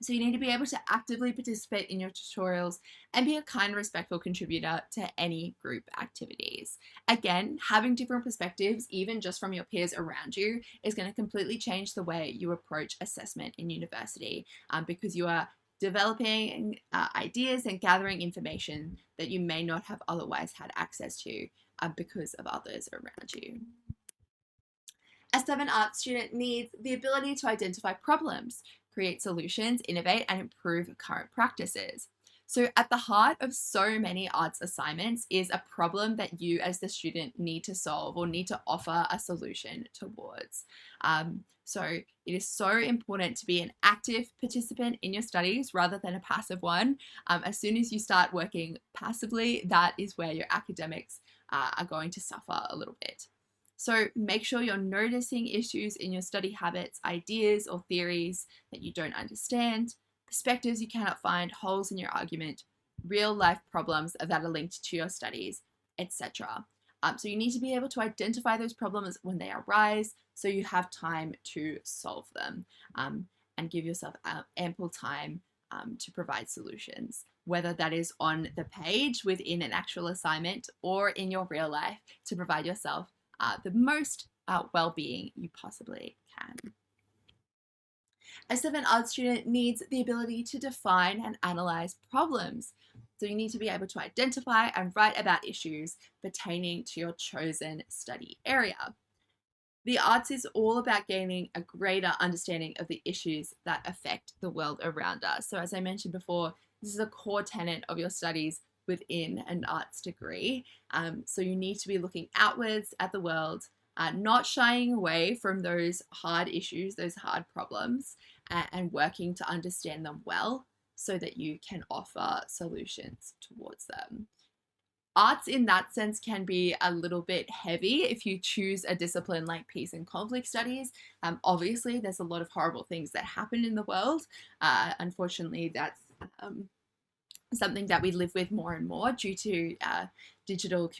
So you need to be able to actively participate in your tutorials and be a kind, respectful contributor to any group activities. Again, having different perspectives, even just from your peers around you, is going to completely change the way you approach assessment in university, because you are developing ideas and gathering information that you may not have otherwise had access to because of others around you. A 7 art student needs the ability to identify problems, create solutions, innovate, and improve current practices. So at the heart of so many arts assignments is a problem that you as the student need to solve or need to offer a solution towards. So it is so important to be an active participant in your studies rather than a passive one. As soon as you start working passively, that is where your academics are going to suffer a little bit. So make sure you're noticing issues in your study habits, ideas, or theories that you don't understand, perspectives you cannot find, holes in your argument, real life problems that are linked to your studies, etc. So you need to be able to identify those problems when they arise so you have time to solve them, and give yourself ample time to provide solutions, whether that is on the page within an actual assignment or in your real life, to provide yourself the most well-being you possibly can. A 7 art student needs the ability to define and analyze problems. So you need to be able to identify and write about issues pertaining to your chosen study area. The arts is all about gaining a greater understanding of the issues that affect the world around us. So as I mentioned before, this is a core tenet of your studies within an arts degree. So you need to be looking outwards at the world, not shying away from those hard issues, those hard problems, and working to understand them well so that you can offer solutions towards them. Arts in that sense can be a little bit heavy if you choose a discipline like peace and conflict studies. Obviously, there's a lot of horrible things that happen in the world. Unfortunately, that's something that we live with more and more due to digital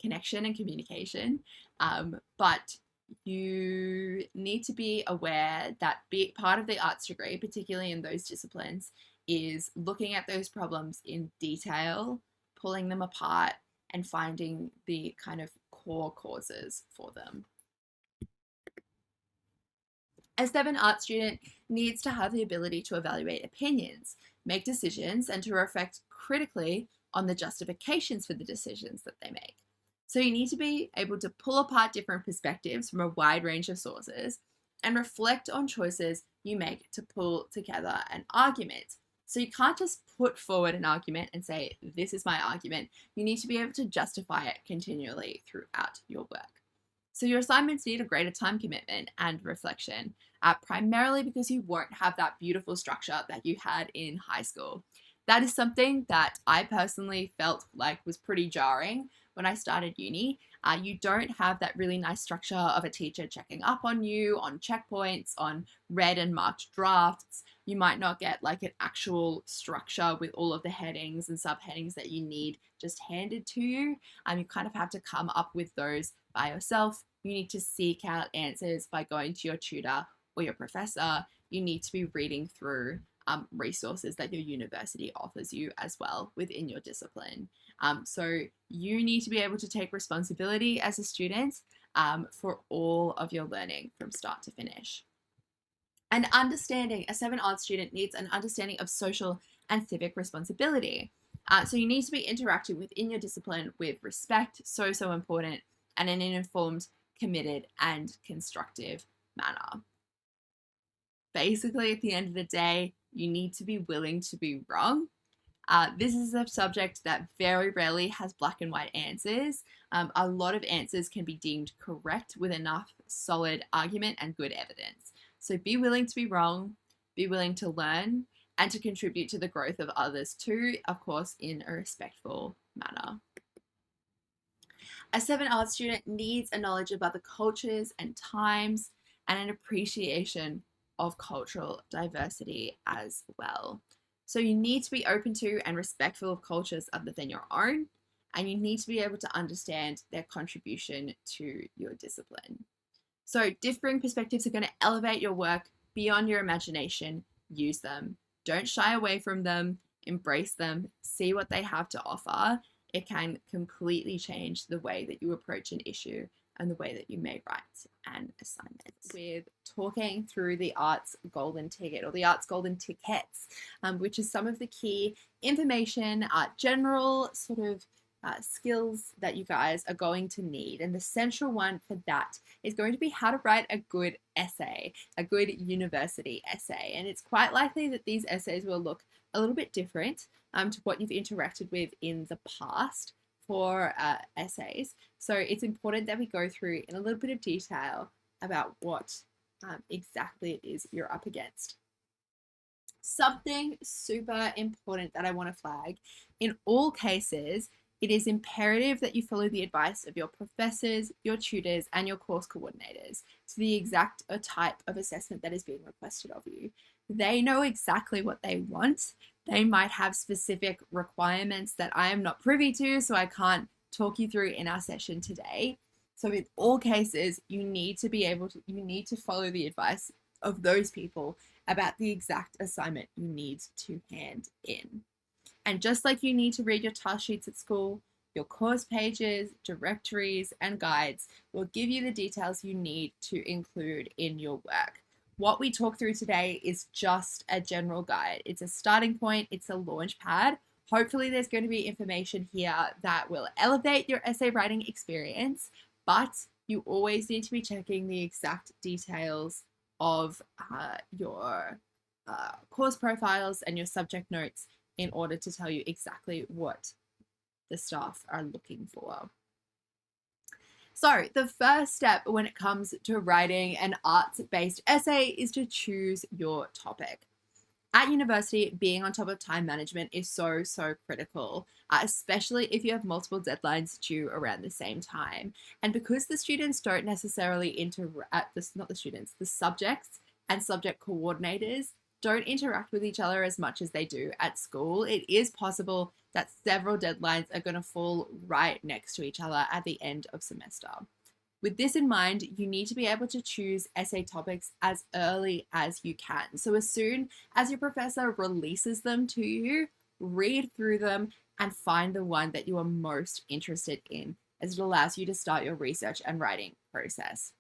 connection and communication. But you need to be aware that part of the arts degree, particularly in those disciplines, is looking at those problems in detail, pulling them apart, and finding the kind of core causes for them. A 7 art student needs to have the ability to evaluate opinions, make decisions, and to reflect critically on the justifications for the decisions that they make. So you need to be able to pull apart different perspectives from a wide range of sources and reflect on choices you make to pull together an argument. So you can't just put forward an argument and say, this is my argument. You need to be able to justify it continually throughout your work. So your assignments need a greater time commitment and reflection, primarily because you won't have that beautiful structure that you had in high school. That is something that I personally felt like was pretty jarring when I started uni. You don't have that really nice structure of a teacher checking up on you, on checkpoints, on read and marked drafts. You might not get like an actual structure with all of the headings and subheadings that you need just handed to you. You kind of have to come up with those by yourself. You need to seek out answers by going to your tutor or your professor. You need to be reading through resources that your university offers you as well within your discipline. So you need to be able to take responsibility as a student for all of your learning from start to finish. And understanding, a 7 art student needs an understanding of social and civic responsibility. So you need to be interacting within your discipline with respect, so important, and in an informed, committed, and constructive manner. Basically, at the end of the day, you need to be willing to be wrong. This is a subject that very rarely has black and white answers. A lot of answers can be deemed correct with enough solid argument and good evidence. So be willing to be wrong, be willing to learn, and to contribute to the growth of others too, of course, in a respectful manner. A 7 art student needs a knowledge of other cultures and times and an appreciation of cultural diversity as well. So you need to be open to and respectful of cultures other than your own, and you need to be able to understand their contribution to your discipline. So differing perspectives are going to elevate your work beyond your imagination. Use them. Don't shy away from them. Embrace them. See what they have to offer. It can completely change the way that you approach an issue and the way that you may write an assignment. With talking through the Arts Golden Ticket or the Arts Golden Tickets, which is some of the key information, general sort of skills that you guys are going to need. And the central one for that is going to be how to write a good essay, a good university essay. And it's quite likely that these essays will look a little bit different to what you've interacted with in the past for essays. So it's important that we go through in a little bit of detail about what exactly it is you're up against. Something super important that I want to flag: in all cases, it is imperative that you follow the advice of your professors, your tutors, and your course coordinators to the exact type of assessment that is being requested of you. They know exactly what they want. They might have specific requirements that I am not privy to, so I can't talk you through in our session today. So in all cases, you need to follow the advice of those people about the exact assignment you need to hand in. And just like you need to read your task sheets at school, your course pages, directories, and guides will give you the details you need to include in your work. What we talk through today is just a general guide. It's a starting point, it's a launch pad. Hopefully there's going to be information here that will elevate your essay writing experience, but you always need to be checking the exact details of your course profiles and your subject notes in order to tell you exactly what the staff are looking for. So the first step when it comes to writing an arts-based essay is to choose your topic. At university, being on top of time management is so critical, especially if you have multiple deadlines due around the same time. And because the students don't necessarily the subjects and subject coordinators don't interact with each other as much as they do at school, it is possible that several deadlines are going to fall right next to each other at the end of semester. With this in mind, you need to be able to choose essay topics as early as you can. So as soon as your professor releases them to you, read through them and find the one that you are most interested in, as it allows you to start your research and writing process.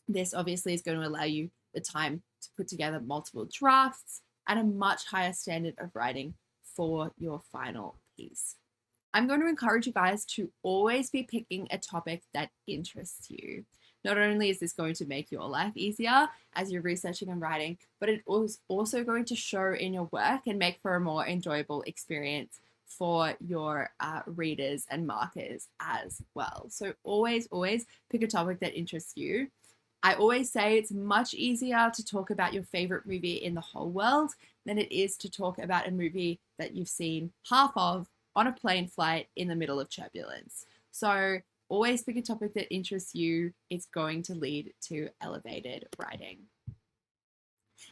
This obviously is going to allow you the time to put together multiple drafts and a much higher standard of writing for your final piece. I'm going to encourage you guys to always be picking a topic that interests you. Not only is this going to make your life easier as you're researching and writing, but it is also going to show in your work and make for a more enjoyable experience for your readers and markers as well. So always pick a topic that interests you. I always say it's much easier to talk about your favorite movie in the whole world than it is to talk about a movie that you've seen half of on a plane flight in the middle of turbulence. So always pick a topic that interests you. It's going to lead to elevated writing.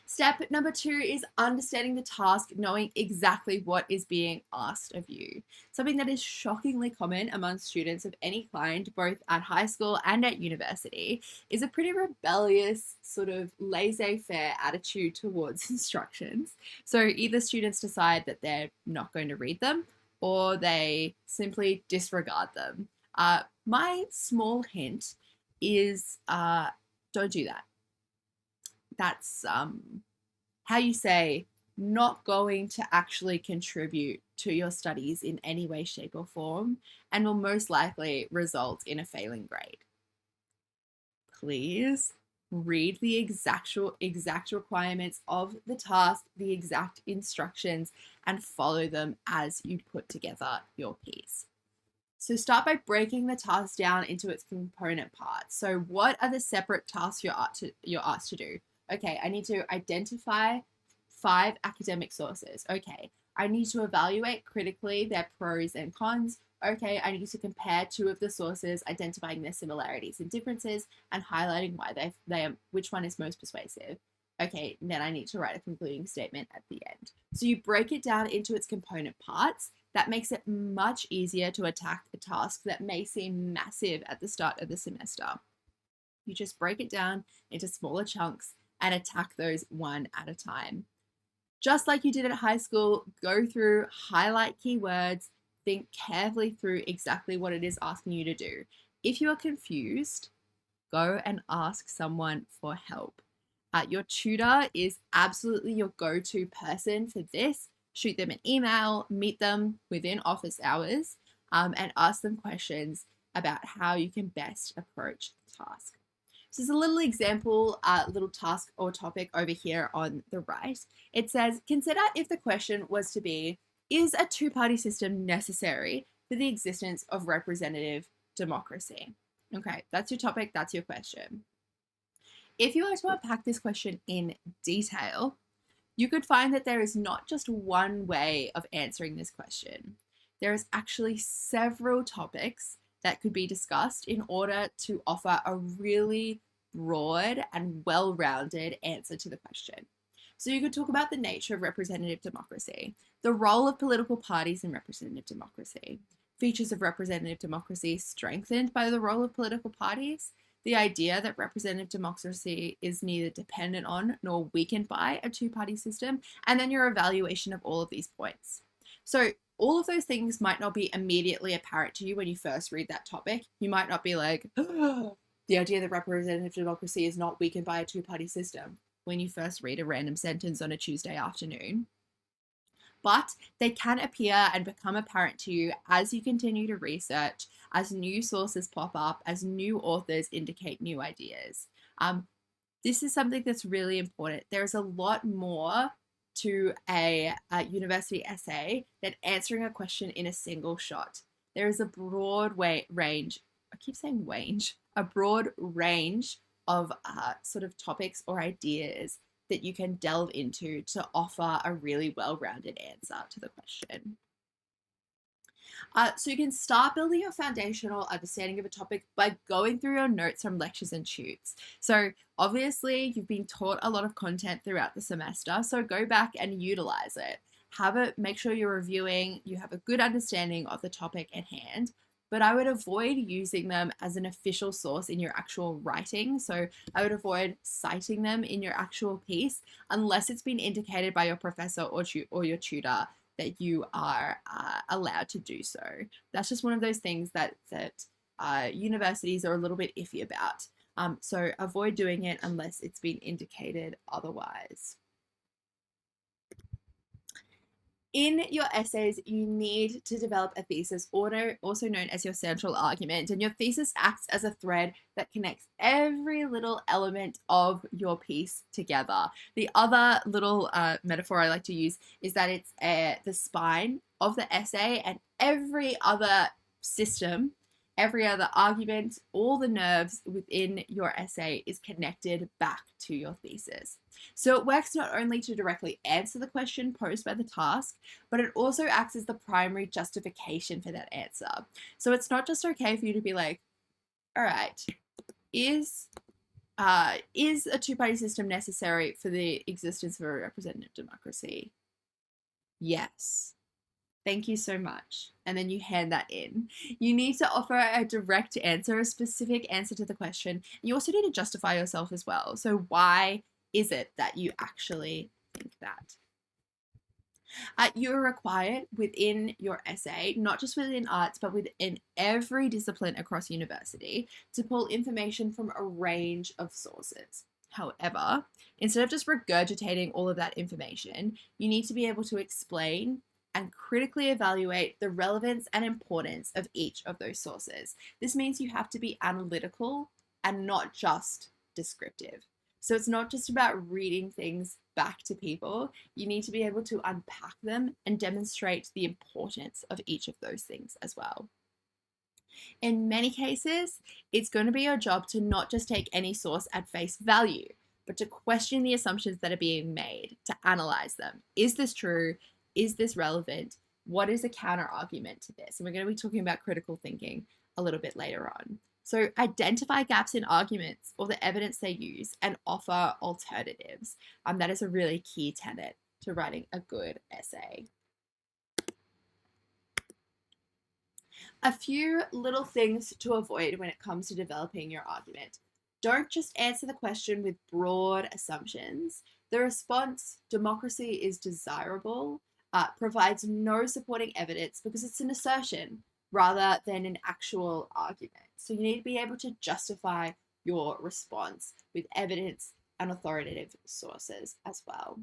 Step number 2 is understanding the task, knowing exactly what is being asked of you. Something that is shockingly common among students of any kind, both at high school and at university, is a pretty rebellious sort of laissez-faire attitude towards instructions. So either students decide that they're not going to read them, or they simply disregard them. My small hint is don't do that. That's how you say not going to actually contribute to your studies in any way, shape, or form, and will most likely result in a failing grade. Please read the exact requirements of the task, the exact instructions, and follow them as you put together your piece. So start by breaking the task down into its component parts. So what are the separate tasks you're asked to do? Okay, I need to identify 5 academic sources. Okay, I need to evaluate critically their pros and cons. Okay, I need to compare 2 of the sources, identifying their similarities and differences, and highlighting why which one is most persuasive. Okay, then I need to write a concluding statement at the end. So you break it down into its component parts. That makes it much easier to attack a task that may seem massive at the start of the semester. You just break it down into smaller chunks and attack those one at a time. Just like you did at high school, go through, highlight keywords, think carefully through exactly what it is asking you to do. If you are confused, go and ask someone for help. Your tutor is absolutely your go-to person for this. Shoot them an email, meet them within office hours. and ask them questions about how you can best approach the task. So there's a little example, little task or topic over here on the right. It says, consider if the question was to be, is a two-party system necessary for the existence of representative democracy? Okay, that's your topic, that's your question. If you were to unpack this question in detail, you could find that there is not just one way of answering this question. There is actually several topics that could be discussed in order to offer a really broad and well-rounded answer to the question. So you could talk about the nature of representative democracy, the role of political parties in representative democracy, features of representative democracy strengthened by the role of political parties, the idea that representative democracy is neither dependent on nor weakened by a two-party system, and then your evaluation of all of these points. So all of those things might not be immediately apparent to you when you first read that topic. You might not be like, oh, the idea that representative democracy is not weakened by a two-party system when you first read a random sentence on a Tuesday afternoon. But they can appear and become apparent to you as you continue to research, as new sources pop up, as new authors indicate new ideas. This is something that's really important. There's a lot more to a university essay than answering a question in a single shot. There is a broad range, I keep saying range, a broad range of sort of topics or ideas that you can delve into to offer a really well-rounded answer to the question. So you can start building your foundational understanding of a topic by going through your notes from lectures and tutes. So obviously you've been taught a lot of content throughout the semester, so go back and utilize it. Make sure you're reviewing, you have a good understanding of the topic at hand, but I would avoid using them as an official source in your actual writing. So I would avoid citing them in your actual piece unless it's been indicated by your professor or your tutor that you are allowed to do so. That's just one of those things that universities are a little bit iffy about. So avoid doing it unless it's been indicated otherwise. In your essays, you need to develop a thesis, also known as your central argument, and your thesis acts as a thread that connects every little element of your piece together. The other little metaphor I like to use is that it's the spine of the essay, and every other system, every other argument, all the nerves within your essay is connected back to your thesis. So it works not only to directly answer the question posed by the task, but it also acts as the primary justification for that answer. So it's not just okay for you to be like, all right, is a two-party system necessary for the existence of a representative democracy? Yes. Thank you so much. And then you hand that in. You need to offer a direct answer, a specific answer to the question. You also need to justify yourself as well. So why is it that you actually think that? You're required within your essay, not just within arts, but within every discipline across university, to pull information from a range of sources. However, instead of just regurgitating all of that information, you need to be able to explain and critically evaluate the relevance and importance of each of those sources. This means you have to be analytical and not just descriptive. So it's not just about reading things back to people. You need to be able to unpack them and demonstrate the importance of each of those things as well. In many cases, it's going to be your job to not just take any source at face value, but to question the assumptions that are being made, to analyze them. Is this true? Is this relevant? What is a counter argument to this? And we're going to be talking about critical thinking a little bit later on. So identify gaps in arguments or the evidence they use and offer alternatives. That is a really key tenet to writing a good essay. A few little things to avoid when it comes to developing your argument. Don't just answer the question with broad assumptions. The response, democracy is desirable, provides no supporting evidence because it's an assertion rather than an actual argument. So you need to be able to justify your response with evidence and authoritative sources as well.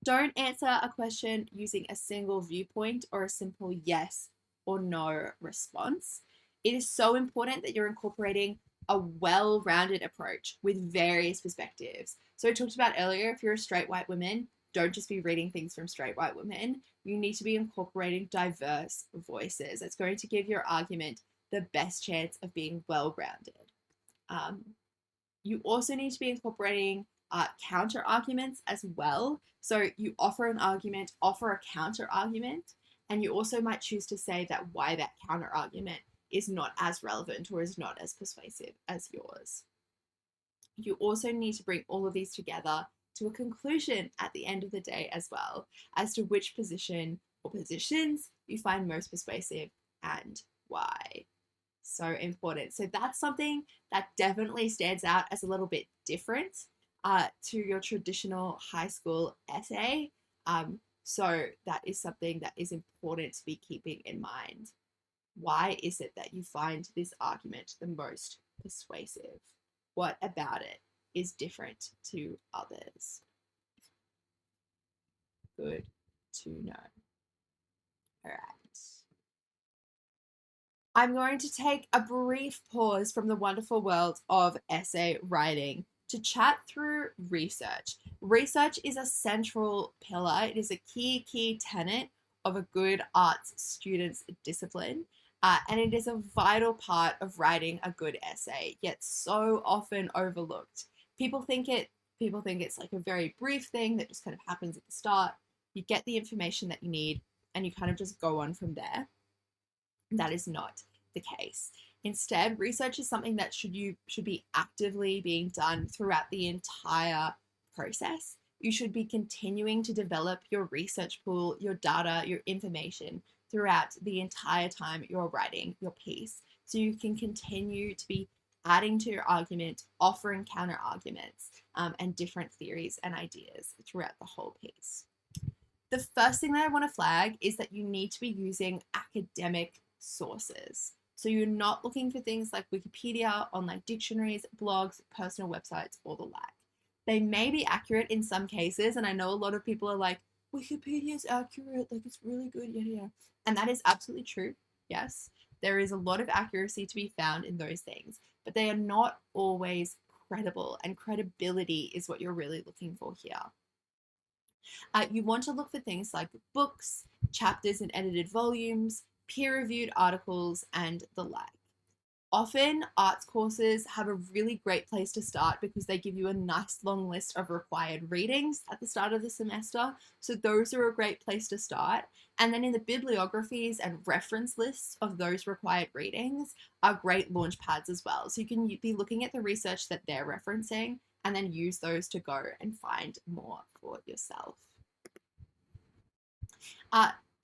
Don't answer a question using a single viewpoint or a simple yes or no response. It is so important that you're incorporating a well rounded approach with various perspectives. So, I talked about earlier, if you're a straight white woman, don't just be reading things from straight white women. You need to be incorporating diverse voices. It's going to give your argument the best chance of being well rounded. You also need to be incorporating counter arguments as well. So you offer an argument, offer a counter argument, and you also might choose to say that why that counter argument is not as relevant or is not as persuasive as yours. You also need to bring all of these together to a conclusion at the end of the day as well, as to which position or positions you find most persuasive and why. So important. So that's something that definitely stands out as a little bit different to your traditional high school essay. So that is something that is important to be keeping in mind. Why is it that you find this argument the most persuasive? What about it is different to others? Good to know. All right. I'm going to take a brief pause from the wonderful world of essay writing to chat through research. Research is a central pillar, it is a key tenet of a good arts student's discipline. And it is a vital part of writing a good essay, yet so often overlooked. People think it's like a very brief thing that just kind of happens at the start. You get the information that you need, and you kind of just go on from there. That is not the case. Instead, research is something that should be actively being done throughout the entire process. You should be continuing to develop your research pool, your data, your information throughout the entire time you're writing your piece. So you can continue to be adding to your argument, offering counter arguments, and different theories and ideas throughout the whole piece. The first thing that I want to flag is that you need to be using academic sources. So you're not looking for things like Wikipedia, online dictionaries, blogs, personal websites, or the like. They may be accurate in some cases, and I know a lot of people are like, Wikipedia is accurate, like it's really good, yeah. And that is absolutely true, yes. There is a lot of accuracy to be found in those things, but they are not always credible, and credibility is what you're really looking for here. You want to look for things like books, chapters and edited volumes, peer-reviewed articles, and the like. Often, arts courses have a really great place to start because they give you a nice long list of required readings at the start of the semester. So those are a great place to start. And then in the bibliographies and reference lists of those required readings are great launch pads as well. So you can be looking at the research that they're referencing and then use those to go and find more for yourself.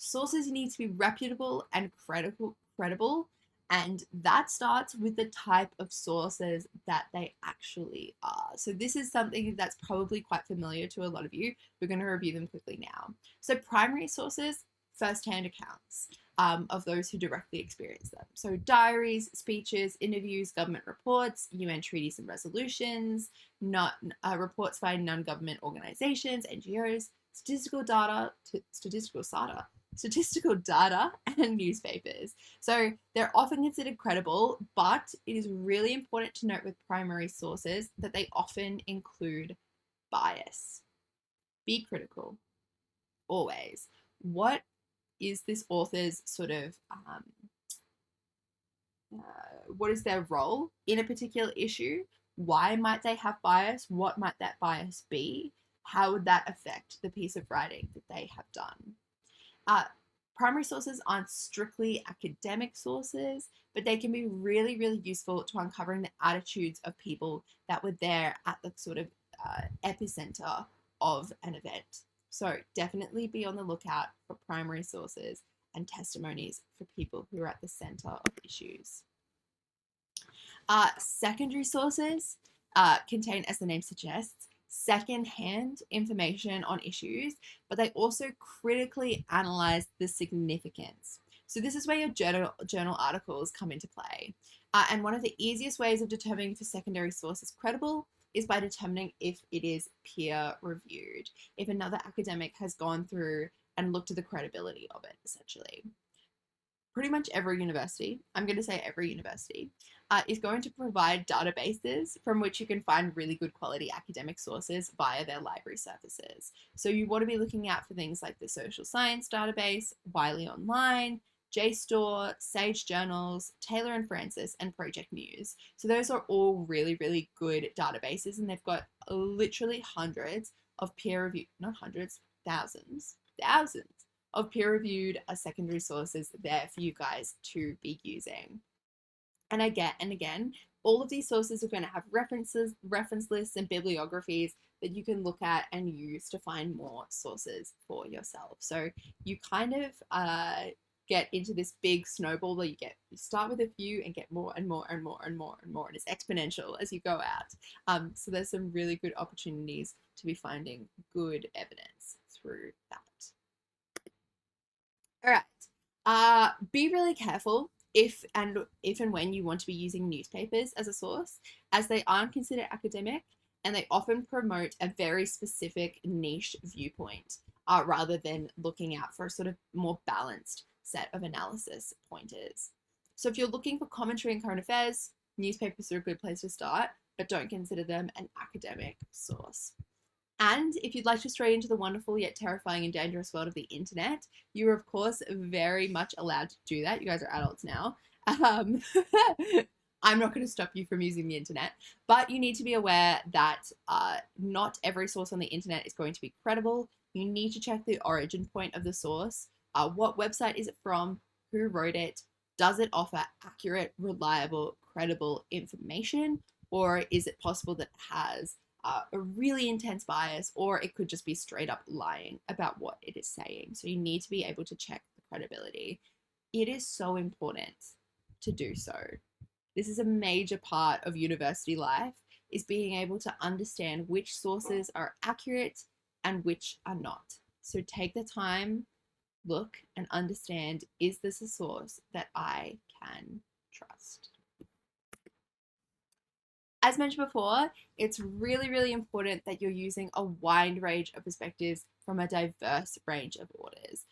Sources need to be reputable and credible, and that starts with the type of sources that they actually are. So this is something that's probably quite familiar to a lot of you. We're going to review them quickly now. So primary sources, first-hand accounts of those who directly experience them. So diaries, speeches, interviews, government reports, UN treaties and resolutions, reports by non-government organizations, NGOs, statistical data, and newspapers. So they're often considered credible, but it is really important to note with primary sources that they often include bias. Be critical, always. What is this author's sort of, what is their role in a particular issue? Why might they have bias? What might that bias be? How would that affect the piece of writing that they have done? Primary sources aren't strictly academic sources, but they can be really, really useful to uncovering the attitudes of people that were there at the sort of epicenter of an event. So definitely be on the lookout for primary sources and testimonies for people who are at the center of issues. Secondary sources contain, as the name suggests, second-hand information on issues, but they also critically analyze the significance. So this is where your journal articles come into play. And one of the easiest ways of determining if a secondary source is credible is by determining if it is peer reviewed, if another academic has gone through and looked at the credibility of it, essentially. Pretty much every university, I'm going to say every university, is going to provide databases from which you can find really good quality academic sources via their library services. So you want to be looking out for things like the Social Science Database, Wiley Online, JSTOR, Sage Journals, Taylor and Francis, and Project Muse. So those are all really, really good databases, and they've got literally hundreds of peer reviewed, not hundreds, thousands of peer-reviewed secondary sources there for you guys to be using. And again, all of these sources are going to have reference lists, and bibliographies that you can look at and use to find more sources for yourself. So you kind of get into this big snowball where you start with a few and get more and more and more and more and more, and it's exponential as you go out. So there's some really good opportunities to be finding good evidence through that. All right. Be really careful if and when you want to be using newspapers as a source, as they aren't considered academic and they often promote a very specific niche viewpoint, rather than looking out for a sort of more balanced set of analysis pointers. So if you're looking for commentary and current affairs, newspapers are a good place to start, but don't consider them an academic source. And if you'd like to stray into the wonderful yet terrifying and dangerous world of the internet, you are, of course, very much allowed to do that. You guys are adults now. I'm not going to stop you from using the internet, but you need to be aware that not every source on the internet is going to be credible. You need to check the origin point of the source. What website is it from? Who wrote it? Does it offer accurate, reliable, credible information? Or is it possible that it has a really intense bias, or it could just be straight up lying about what it is saying? So you need to be able to check the credibility. It is so important to do so. This is a major part of university life, is being able to understand which sources are accurate and which are not. So take the time, look and understand, is this a source that I can trust? As mentioned before, it's really, really important that you're using a wide range of perspectives from a diverse range of authors.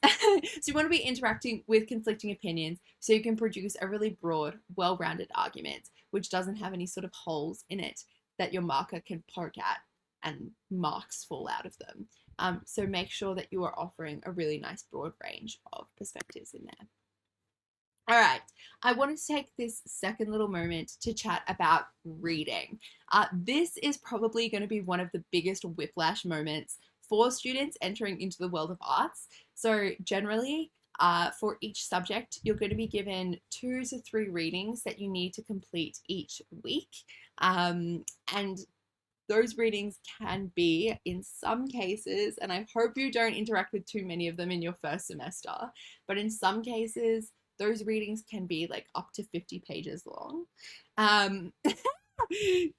So you want to be interacting with conflicting opinions so you can produce a really broad, well-rounded argument, which doesn't have any sort of holes in it that your marker can poke at and marks fall out of them. So make sure that you are offering a really nice broad range of perspectives in there. All right, I wanted to take this second little moment to chat about reading. This is probably going to be one of the biggest whiplash moments for students entering into the world of arts. So generally, for each subject, you're going to be given 2 to 3 readings that you need to complete each week. And those readings can be, in some cases, and I hope you don't interact with too many of them in your first semester, but in some cases, those readings can be like up to 50 pages long.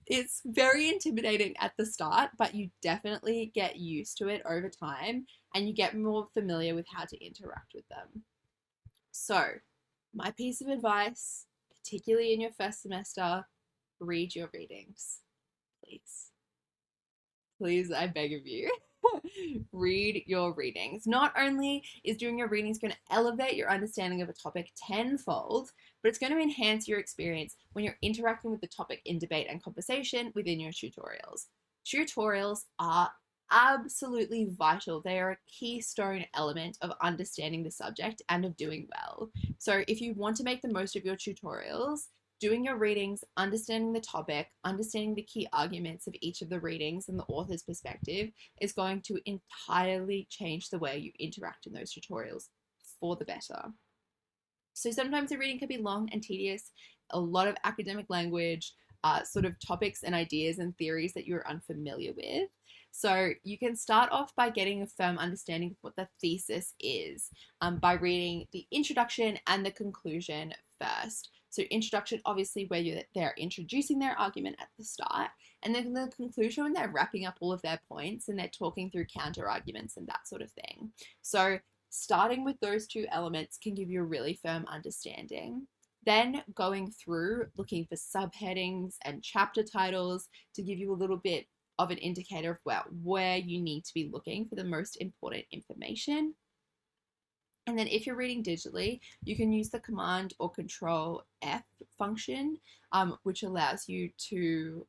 It's very intimidating at the start, but you definitely get used to it over time and you get more familiar with how to interact with them. So, my piece of advice, particularly in your first semester, read your readings, please. Please, I beg of you. Read your readings. Not only is doing your readings going to elevate your understanding of a topic tenfold, but it's going to enhance your experience when you're interacting with the topic in debate and conversation within your tutorials. Tutorials are absolutely vital. They are a keystone element of understanding the subject and of doing well. So if you want to make the most of your tutorials, doing your readings, understanding the topic, understanding the key arguments of each of the readings and the author's perspective is going to entirely change the way you interact in those tutorials for the better. So sometimes the reading can be long and tedious, a lot of academic language, sort of topics and ideas and theories that you're unfamiliar with. So you can start off by getting a firm understanding of what the thesis is by reading the introduction and the conclusion first. So introduction, obviously, where they're introducing their argument at the start, and then the conclusion when they're wrapping up all of their points and they're talking through counter arguments and that sort of thing. So starting with those 2 elements can give you a really firm understanding. Then going through looking for subheadings and chapter titles to give you a little bit of an indicator of where you need to be looking for the most important information. And then if you're reading digitally, you can use the Command or Control F function, which allows you to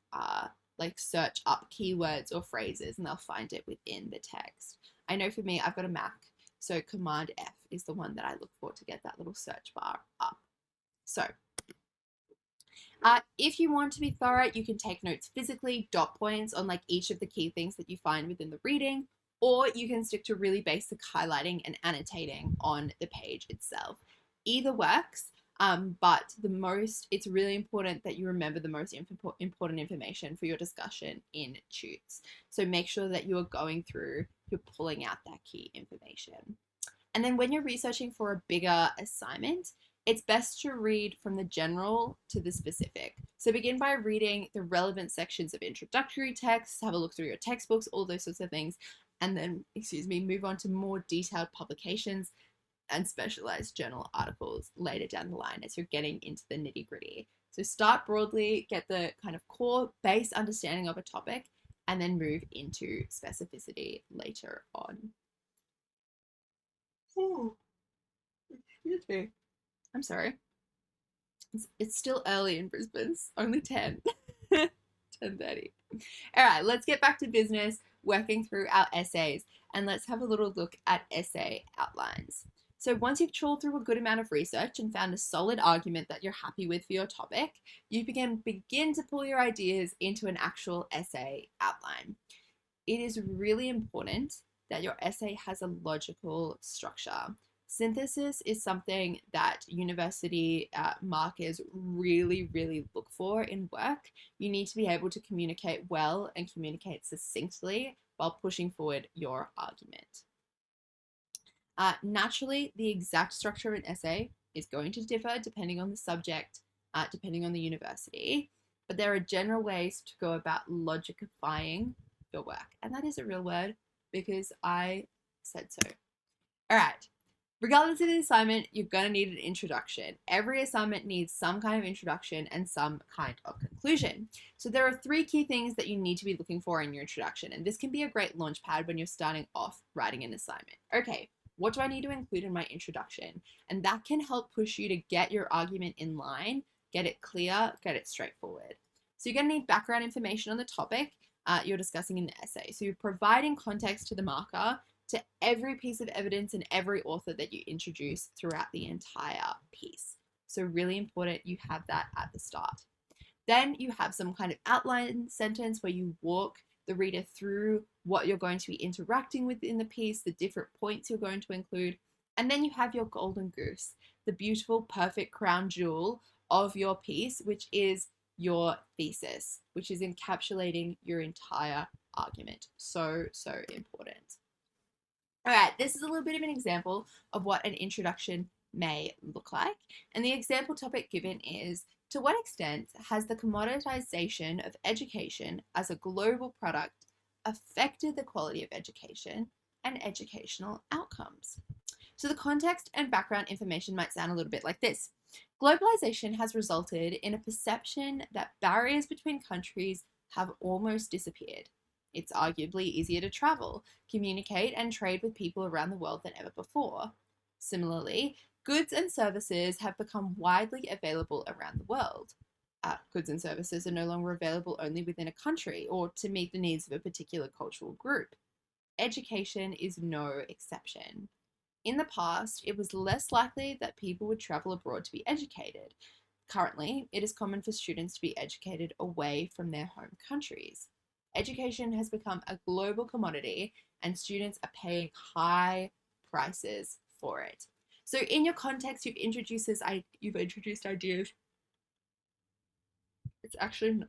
like search up keywords or phrases, and they'll find it within the text. I know for me, I've got a Mac, so Command F is the one that I look for to get that little search bar up. So if you want to be thorough, you can take notes physically, dot points on like each of the key things that you find within the reading, or you can stick to really basic highlighting and annotating on the page itself. Either works, but it's really important that you remember the most important information for your discussion in Tutes. So make sure that you are going through, you're pulling out that key information. And then when you're researching for a bigger assignment, it's best to read from the general to the specific. So begin by reading the relevant sections of introductory texts, have a look through your textbooks, all those sorts of things, and then, move on to more detailed publications and specialized journal articles later down the line as you're getting into the nitty-gritty. So start broadly, get the kind of core base understanding of a topic, and then move into specificity later on. Oh, excuse me. I'm sorry. It's still early in Brisbane. It's only 10. 10:30. All right, let's get back to business, working through our essays, and let's have a little look at essay outlines. So once you've trawled through a good amount of research and found a solid argument that you're happy with for your topic, you begin to pull your ideas into an actual essay outline. It is really important that your essay has a logical structure. Synthesis is something that university markers really, really look for in work. You need to be able to communicate well and communicate succinctly while pushing forward your argument. Naturally, the exact structure of an essay is going to differ depending on the subject, depending on the university, but there are general ways to go about logicifying your work. And that is a real word because I said so. All right. Regardless of the assignment, you're going to need an introduction. Every assignment needs some kind of introduction and some kind of conclusion. So there are 3 key things that you need to be looking for in your introduction, and this can be a great launch pad when you're starting off writing an assignment. Okay, what do I need to include in my introduction? And that can help push you to get your argument in line, get it clear, get it straightforward. So you're going to need background information on the topic you're discussing in the essay. So you're providing context to the marker, to every piece of evidence and every author that you introduce throughout the entire piece. So really important you have that at the start. Then you have some kind of outline sentence where you walk the reader through what you're going to be interacting with in the piece, the different points you're going to include. And then you have your golden goose, the beautiful, perfect crown jewel of your piece, which is your thesis, which is encapsulating your entire argument. So, so important. All right, this is a little bit of an example of what an introduction may look like. And the example topic given is, to what extent has the commoditization of education as a global product affected the quality of education and educational outcomes? So the context and background information might sound a little bit like this. Globalization has resulted in a perception that barriers between countries have almost disappeared. It's arguably easier to travel, communicate, and trade with people around the world than ever before. Similarly, goods and services have become widely available around the world. Goods and services are no longer available only within a country or to meet the needs of a particular cultural group. Education is no exception. In the past, it was less likely that people would travel abroad to be educated. Currently, it is common for students to be educated away from their home countries. Education has become a global commodity and students are paying high prices for it. So in your context, you've introduced ideas.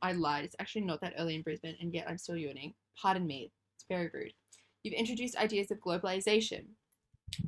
I lied. It's actually not that early in Brisbane and yet I'm still yawning. Pardon me. It's very rude. You've introduced ideas of globalization,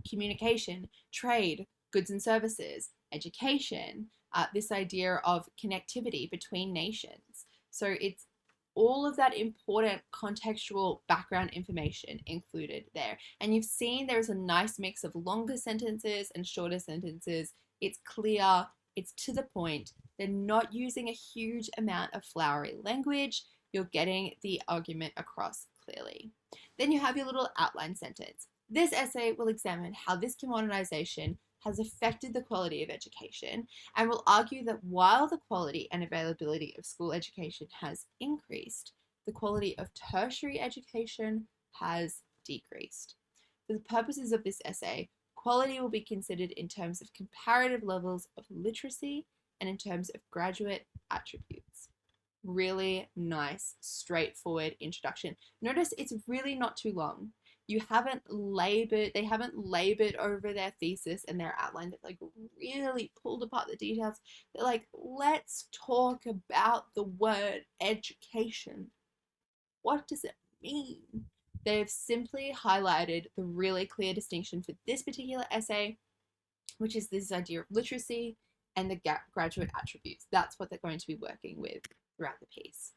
communication, trade, goods and services, education, this idea of connectivity between nations. So it's all of that important contextual background information included there. And you've seen there's a nice mix of longer sentences and shorter sentences. It's clear, It's to the point. They're not using a huge amount of flowery language. You're getting the argument across clearly. Then you have your little outline sentence. This essay will examine how this commoditization has affected the quality of education and will argue that while the quality and availability of school education has increased, the quality of tertiary education has decreased. For the purposes of this essay, quality will be considered in terms of comparative levels of literacy and in terms of graduate attributes. Really nice, straightforward introduction. Notice it's really not too long. They haven't labored over their thesis and their outline. They've like really pulled apart the details. They're like, let's talk about the word education. What does it mean? They've simply highlighted the really clear distinction for this particular essay, which is this idea of literacy and the graduate attributes. That's what they're going to be working with throughout the piece.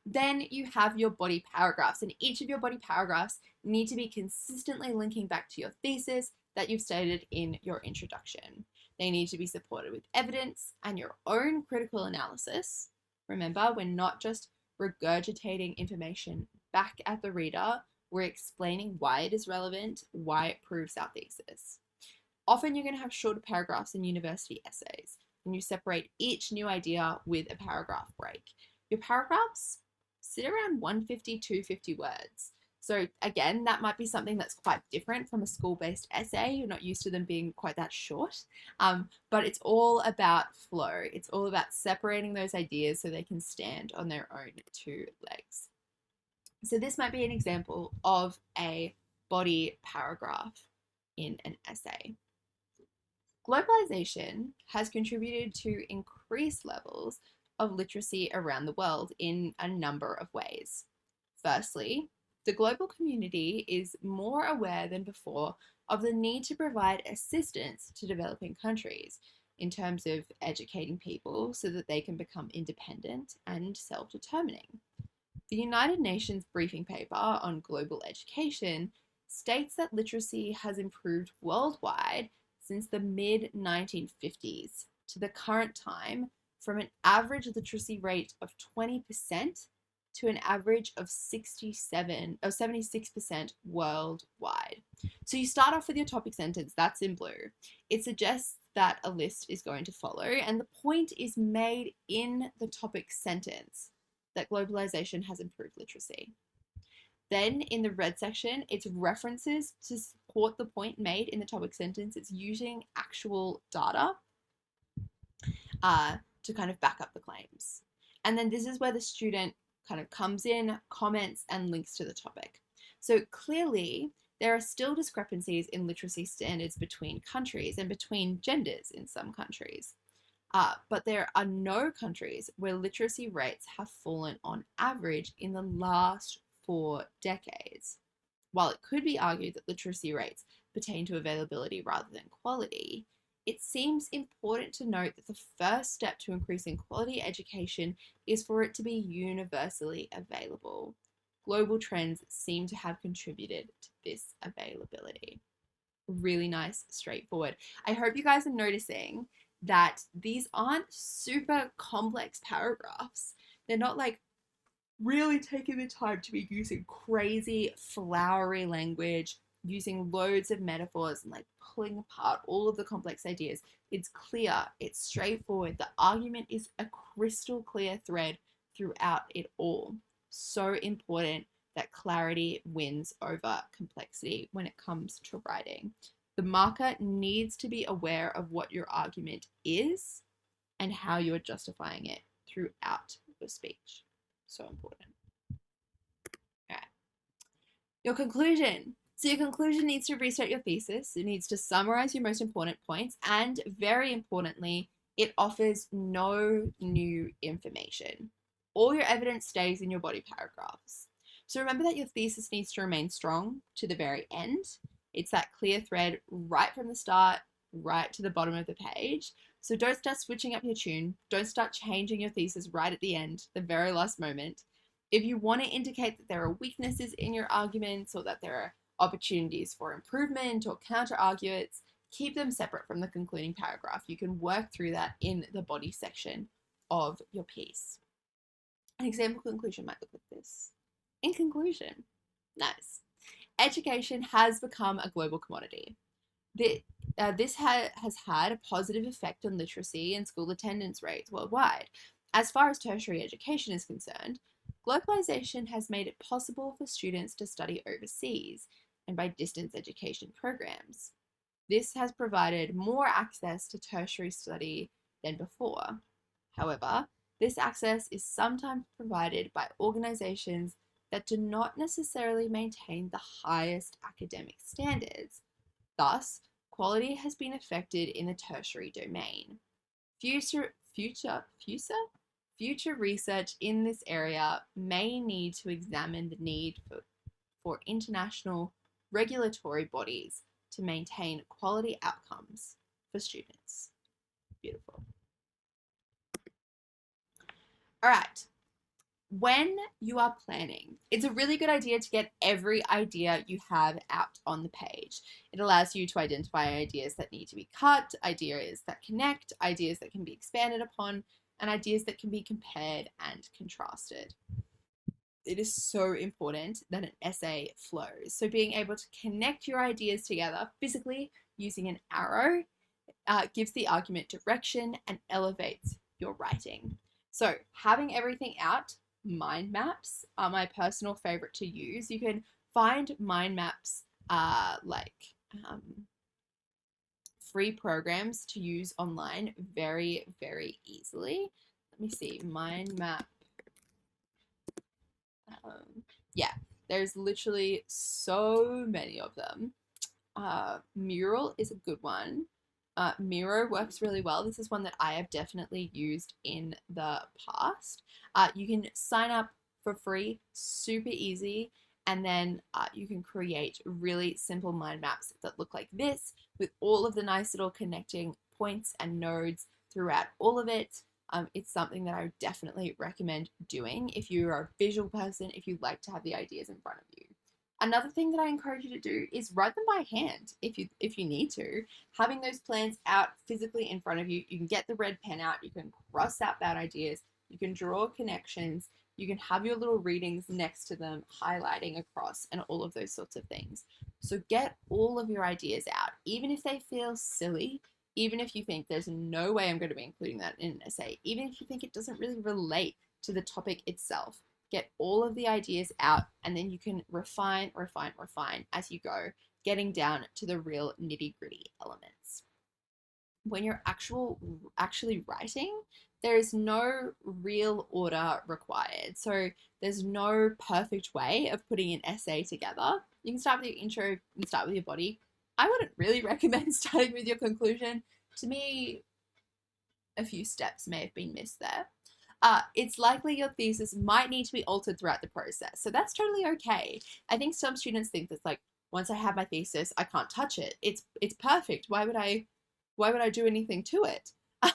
Then you have your body paragraphs, and each of your body paragraphs need to be consistently linking back to your thesis that you've stated in your introduction. They need to be supported with evidence and your own critical analysis. Remember, we're not just regurgitating information back at the reader, we're explaining why it is relevant, why it proves our thesis. Often you're going to have shorter paragraphs in university essays, and you separate each new idea with a paragraph break. Your paragraphs sit around 150, 250 words. So again, that might be something that's quite different from a school-based essay. You're not used to them being quite that short, but it's all about flow. It's all about separating those ideas so they can stand on their own two legs. So this might be an example of a body paragraph in an essay. Globalization has contributed to increased levels of literacy around the world in a number of ways. Firstly, the global community is more aware than before of the need to provide assistance to developing countries in terms of educating people so that they can become independent and self-determining. The United Nations briefing paper on global education states that literacy has improved worldwide since the mid-1950s to the current time, from an average literacy rate of 20% to an average of 76% worldwide. So you start off with your topic sentence, that's in blue. It suggests that a list is going to follow, and the point is made in the topic sentence that globalization has improved literacy. Then in the red section, it's references to support the point made in the topic sentence. It's using actual data to kind of back up the claims. And then this is where the student kind of comes in, comments, and links to the topic. So clearly, there are still discrepancies in literacy standards between countries and between genders in some countries. But there are no countries where literacy rates have fallen on average in the last 4 decades. While it could be argued that literacy rates pertain to availability rather than quality, it seems important to note that the first step to increasing quality education is for it to be universally available. Global trends seem to have contributed to this availability. Really nice, straightforward. I hope you guys are noticing that these aren't super complex paragraphs. They're not like really taking the time to be using crazy flowery language, using loads of metaphors and like pulling apart all of the complex ideas. It's clear, it's straightforward. The argument is a crystal clear thread throughout it all. So important that clarity wins over complexity when it comes to writing. The marker needs to be aware of what your argument is and how you're justifying it throughout your speech. So important. All right. Your conclusion. So your conclusion needs to restate your thesis. It needs to summarize your most important points. And very importantly, it offers no new information. All your evidence stays in your body paragraphs. So remember that your thesis needs to remain strong to the very end. It's that clear thread right from the start, right to the bottom of the page. So don't start switching up your tune. Don't start changing your thesis right at the end, the very last moment. If you want to indicate that there are weaknesses in your arguments or that there are opportunities for improvement or counter arguments, keep them separate from the concluding paragraph. You can work through that in the body section of your piece. An example conclusion might look like this. In conclusion, nice. Education has become a global commodity. This has had a positive effect on literacy and school attendance rates worldwide. As far as tertiary education is concerned, globalization has made it possible for students to study overseas and by distance education programs. This has provided more access to tertiary study than before. However, this access is sometimes provided by organizations that do not necessarily maintain the highest academic standards. Thus, quality has been affected in the tertiary domain. Future research in this area may need to examine the need for international regulatory bodies to maintain quality outcomes for students. Beautiful. All right. When you are planning, it's a really good idea to get every idea you have out on the page. It allows you to identify ideas that need to be cut, ideas that connect, ideas that can be expanded upon, and ideas that can be compared and contrasted. It is so important that an essay flows. So being able to connect your ideas together physically using an arrow gives the argument direction and elevates your writing. So having everything out, mind maps are my personal favorite to use. You can find mind maps free programs to use online very, very easily. Let me see, mind map. Yeah, there's literally so many of them. Mural is a good one. Miro works really well. This is one that I have definitely used in the past. You can sign up for free, super easy, and then you can create really simple mind maps that look like this with all of the nice little connecting points and nodes throughout all of it. It's something that I would definitely recommend doing if you are a visual person, if you like to have the ideas in front of you. Another thing that I encourage you to do is write them by hand if you need to. Having those plans out physically in front of you, you can get the red pen out, you can cross out bad ideas, you can draw connections, you can have your little readings next to them, highlighting across, and all of those sorts of things. So get all of your ideas out, even if they feel silly, even if you think there's no way I'm going to be including that in an essay, even if you think it doesn't really relate to the topic itself. Get all of the ideas out, and then you can refine as you go, getting down to the real nitty-gritty elements. When you're actually writing, there is no real order required. So there's no perfect way of putting an essay together. You can start with your intro, you can start with your body. I wouldn't really recommend starting with your conclusion. To me, a few steps may have been missed there. It's likely your thesis might need to be altered throughout the process. So that's totally okay. I think some students think that's like, once I have my thesis, I can't touch it. It's perfect. Why would I do anything to it?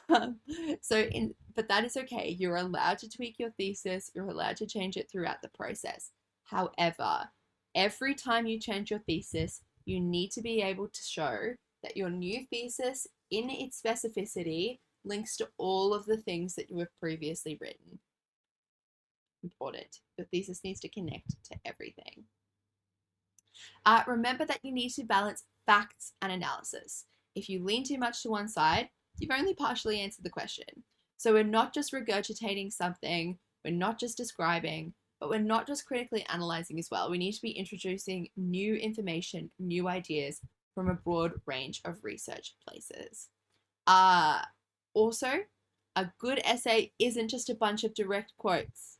But that is okay. You're allowed to tweak your thesis. You're allowed to change it throughout the process. However, every time you change your thesis, you need to be able to show that your new thesis, in its specificity, links to all of the things that you have previously written. Important. Your thesis needs to connect to everything. Remember that you need to balance facts and analysis. If you lean too much to one side, you've only partially answered the question. So we're not just regurgitating something, we're not just describing, but we're not just critically analyzing as well. We need to be introducing new information, new ideas from a broad range of research places. Also, a good essay isn't just a bunch of direct quotes.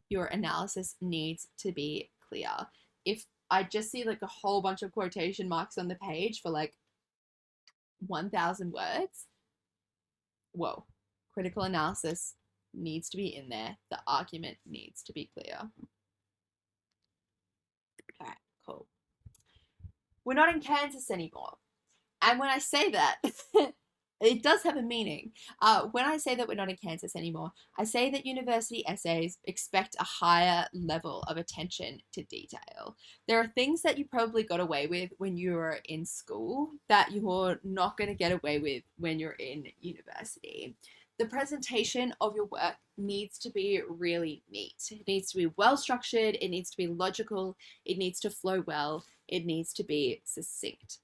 Your analysis needs to be clear. If I just see like a whole bunch of quotation marks on the page for like 1,000 words, whoa, critical analysis needs to be in there. The argument needs to be clear. All right, cool. We're not in Kansas anymore. And when I say that, it does have a meaning. When I say that we're not in Kansas anymore, I say that university essays expect a higher level of attention to detail. There are things that you probably got away with when you were in school that you're not going to get away with when you're in university. The presentation of your work needs to be really neat. It needs to be well structured, it needs to be logical, it needs to flow well, it needs to be succinct.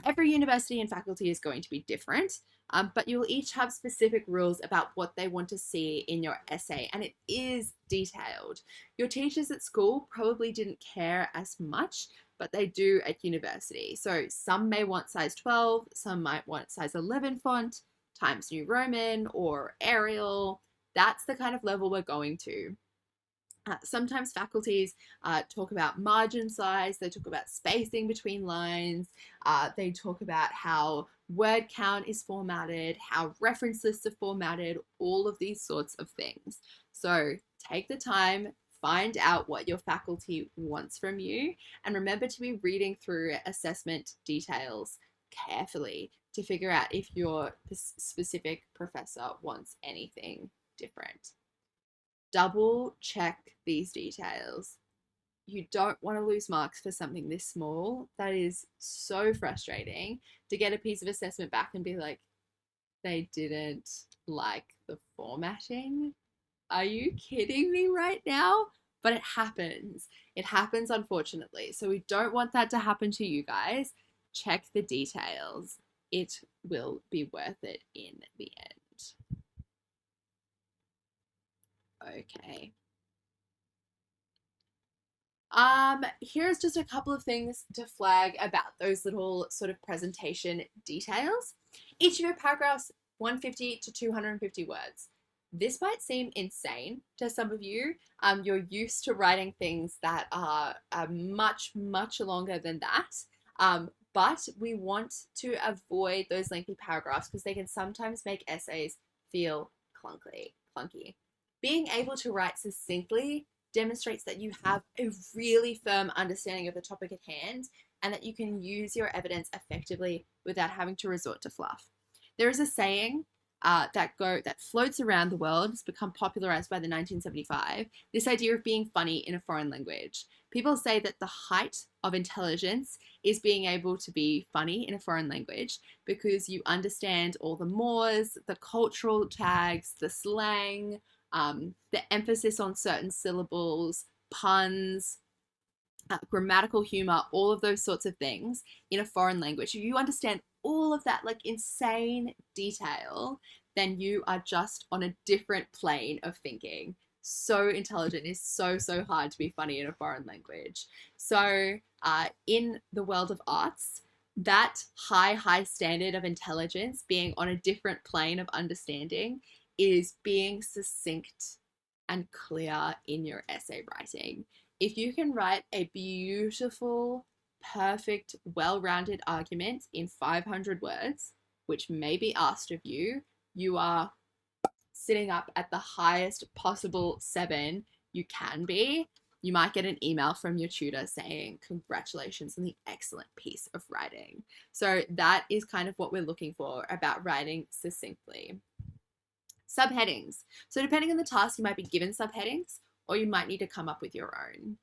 Every university and faculty is going to be different, but you'll each have specific rules about what they want to see in your essay, and it is detailed. Your teachers at school probably didn't care as much, but they do at university. So some may want size 12, some might want size 11 font, Times New Roman, or Arial. That's the kind of level we're going to. Sometimes faculties talk about margin size, they talk about spacing between lines, they talk about how word count is formatted, how reference lists are formatted, all of these sorts of things. So take the time, find out what your faculty wants from you, and remember to be reading through assessment details carefully to figure out if your specific professor wants anything different. Double check these details. You don't want to lose marks for something this small. That is so frustrating to get a piece of assessment back and be like, they didn't like the formatting. Are you kidding me right now? But it happens. It happens, unfortunately. So we don't want that to happen to you guys. Check the details. It will be worth it in the end. Okay. Here's just a couple of things to flag about those little sort of presentation details. Each of your paragraphs, 150 to 250 words. This might seem insane to some of you. You're used to writing things that are much, much longer than that. But we want to avoid those lengthy paragraphs because they can sometimes make essays feel clunky. Being able to write succinctly demonstrates that you have a really firm understanding of the topic at hand and that you can use your evidence effectively without having to resort to fluff. There is a saying that floats around the world. It's become popularized by the 1975. This idea of being funny in a foreign language. People say that the height of intelligence is being able to be funny in a foreign language because you understand all the mores, the cultural tags, the slang, the emphasis on certain syllables, puns, grammatical humor, all of those sorts of things in a foreign language. If you understand all of that like insane detail, then you are just on a different plane of thinking. So intelligent. It's so hard to be funny in a foreign language. So in the world of arts, that high standard of intelligence being on a different plane of understanding is being succinct and clear in your essay writing. If you can write a beautiful, perfect, well-rounded argument in 500 words, which may be asked of you, you are sitting up at the highest possible 7 you can be. You might get an email from your tutor saying, congratulations on the excellent piece of writing. So that is kind of what we're looking for about writing succinctly. Subheadings. So depending on the task, you might be given subheadings or you might need to come up with your own.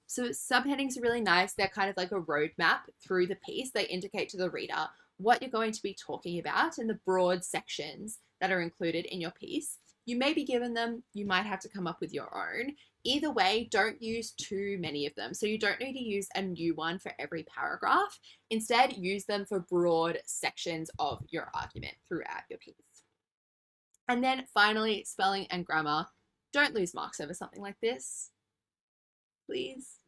So subheadings are really nice. They're kind of like a roadmap through the piece. They indicate to the reader what you're going to be talking about and the broad sections that are included in your piece. You may be given them, you might have to come up with your own. Either way, don't use too many of them. So you don't need to use a new one for every paragraph. Instead, use them for broad sections of your argument throughout your piece. And then finally, spelling and grammar. Don't lose marks over something like this. Please.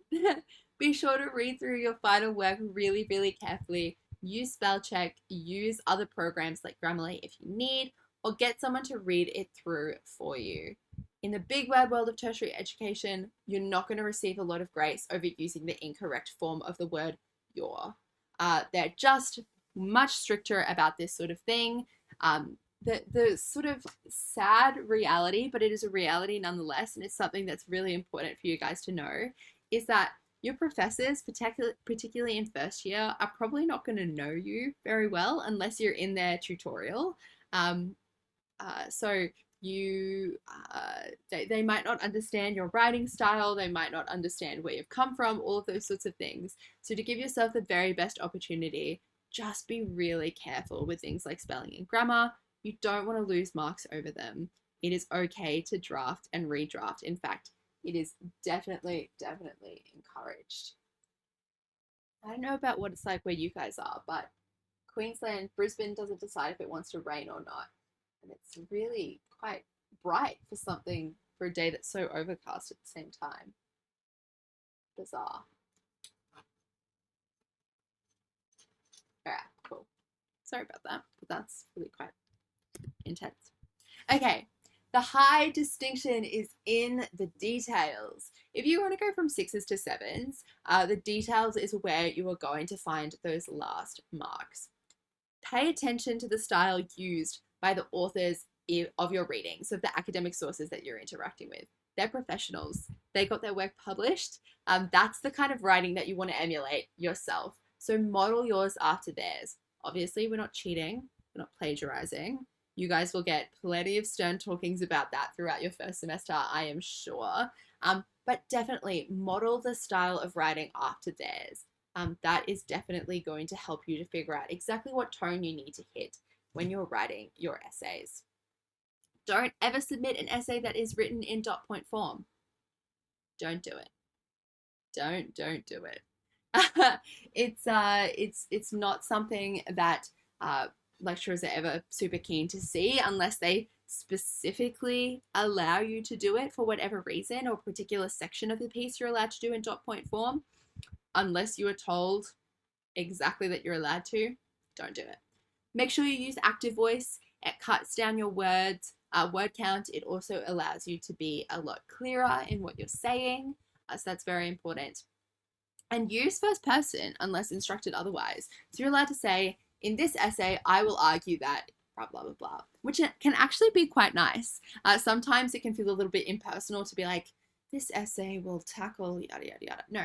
Be sure to read through your final work really, really carefully. Use spell check, use other programs like Grammarly if you need, or get someone to read it through for you. In the big wide world of tertiary education, you're not going to receive a lot of grace over using the incorrect form of the word your. They're just much stricter about this sort of thing. The sort of sad reality, but it is a reality nonetheless, and it's something that's really important for you guys to know, is that Your professors, particularly in first year, are probably not going to know you very well unless you're in their tutorial. Um, so they might not understand your writing style, they might not understand where you've come from, all of those sorts of things. So to give yourself the very best opportunity, just be really careful with things like spelling and grammar. You don't want to lose marks over them. It is okay to draft and redraft. In fact, it is definitely encouraged. I don't know about what it's like where you guys are, but Queensland, Brisbane doesn't decide if it wants to rain or not. And it's really quite bright for something for a day that's so overcast at the same time. Bizarre. All right, cool. Sorry about that, but that's really quite intense. Okay, the high distinction is in the details. If you want to go from sixes to sevens, the details is where you are going to find those last marks. Pay attention to the style used by the authors of your readings, of the academic sources that you're interacting with. They're professionals. They got their work published. That's the kind of writing that you want to emulate yourself. So model yours after theirs. Obviously, we're not cheating. We're not plagiarizing. You guys will get plenty of stern talkings about that throughout your first semester, I am sure. But definitely model the style of writing after theirs. That is definitely going to help you to figure out exactly what tone you need to hit when you're writing your essays. Don't ever submit an essay that is written in dot point form. Don't do it. Don't do it. It's not something that lecturers are ever super keen to see unless they specifically allow you to do it for whatever reason, or a particular section of the piece you're allowed to do in dot point form. Unless you are told exactly that you're allowed to, don't do it. Make sure you use active voice. It cuts down your words, word count. It also allows you to be a lot clearer in what you're saying. So that's very important. And use first person unless instructed otherwise. So you're allowed to say, in this essay, I will argue that blah, blah, blah, blah, which can actually be quite nice. Sometimes it can feel a little bit impersonal to be like, this essay will tackle yada, yada, yada. No,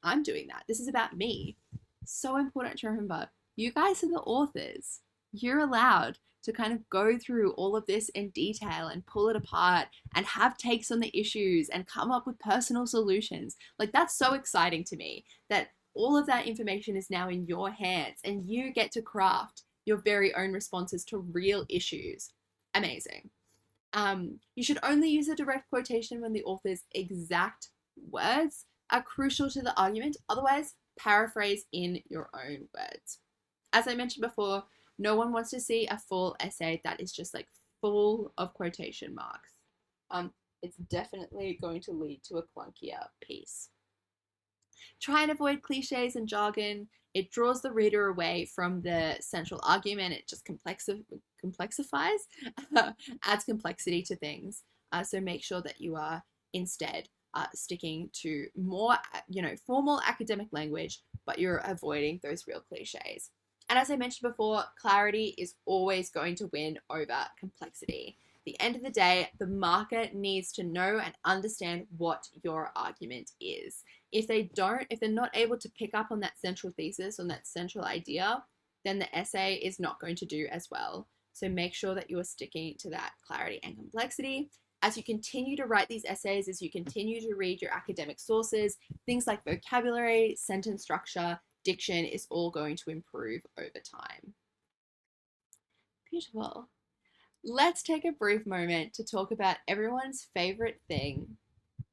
I'm doing that. This is about me. So important to remember. You guys are the authors. You're allowed to kind of go through all of this in detail and pull it apart and have takes on the issues and come up with personal solutions. Like, that's so exciting to me that all of that information is now in your hands and you get to craft your very own responses to real issues. Amazing. You should only use a direct quotation when the author's exact words are crucial to the argument. Otherwise, paraphrase in your own words. As I mentioned before, no one wants to see a full essay that is just like full of quotation marks. It's definitely going to lead to a clunkier piece. Try and avoid cliches and jargon. It draws the reader away from the central argument. It just complexifies, adds complexity to things. So make sure that you are instead sticking to more, formal academic language, but you're avoiding those real cliches. And as I mentioned before, clarity is always going to win over complexity. At the end of the day, the marker needs to know and understand what your argument is. If they're not able to pick up on that central thesis, on that central idea, then the essay is not going to do as well. So make sure that you are sticking to that clarity and complexity. As you continue to write these essays, as you continue to read your academic sources, things like vocabulary, sentence structure, diction is all going to improve over time. Beautiful. Let's take a brief moment to talk about everyone's favorite thing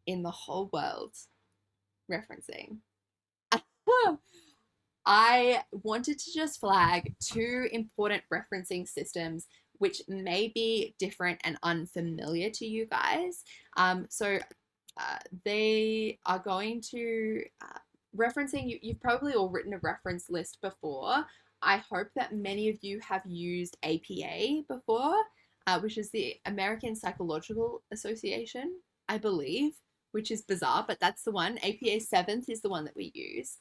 in the whole world, referencing. I wanted to just flag two important referencing systems which may be different and unfamiliar to you guys. They are going to referencing, you've probably all written a reference list before. I hope that many of you have used APA before, which is the American Psychological Association, I believe, which is bizarre, but that's the one. APA 7th is the one that we use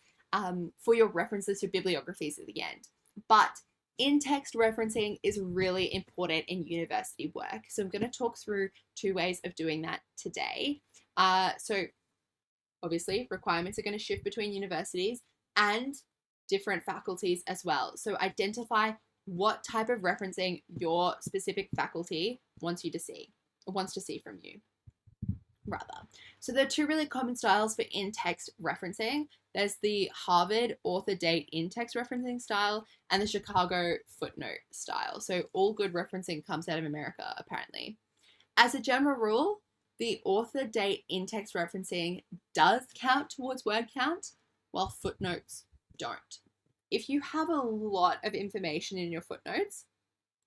for your references, your bibliographies at the end. But in-text referencing is really important in university work. So I'm going to talk through two ways of doing that today. So Obviously, requirements are going to shift between universities and different faculties as well. So identify what type of referencing your specific faculty wants to see from you, rather. So there are two really common styles for in-text referencing. There's the Harvard author date in-text referencing style and the Chicago footnote style. So all good referencing comes out of America, apparently. As a general rule, the author date in-text referencing does count towards word count, while footnotes don't. If you have a lot of information in your footnotes,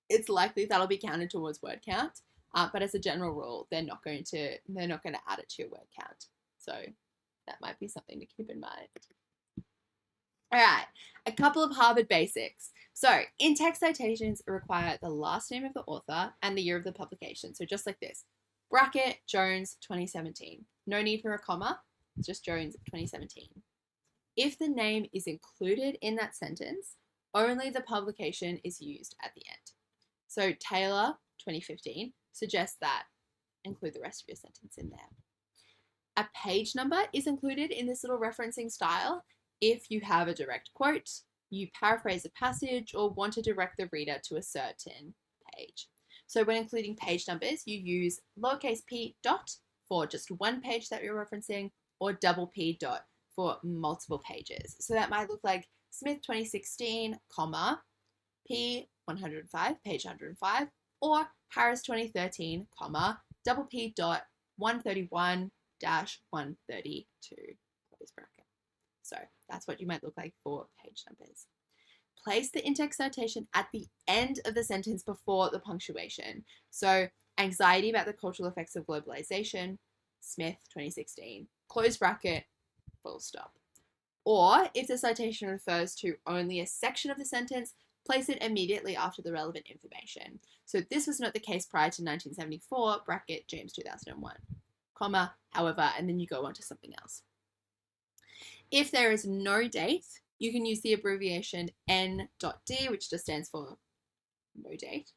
it's likely that'll be counted towards word count. But as a general rule, they're not going to add it to your word count. So that might be something to keep in mind. All right, a couple of Harvard basics. So in-text citations require the last name of the author and the year of the publication. So just like this, bracket Jones 2017. No need for a comma, just Jones 2017. If the name is included in that sentence, only the publication is used at the end. So Taylor 2015 suggests that include the rest of your sentence in there. A page number is included in this little referencing style if you have a direct quote, you paraphrase a passage, or want to direct the reader to a certain page. So when including page numbers, you use lowercase p dot for just one page that you're referencing, or double p dot for multiple pages. So that might look like Smith 2016, comma, p 105, page 105, or Harris 2013, comma, double p dot 131 dash 132, close bracket. So that's what you might look like for page numbers. Place the in-text citation at the end of the sentence before the punctuation. So anxiety about the cultural effects of globalization, Smith 2016, close bracket, full stop. Or if the citation refers to only a section of the sentence, place it immediately after the relevant information. So this was not the case prior to 1974, bracket James 2001, comma, however, and then you go on to something else. If there is no date, you can use the abbreviation N.D, which just stands for no date.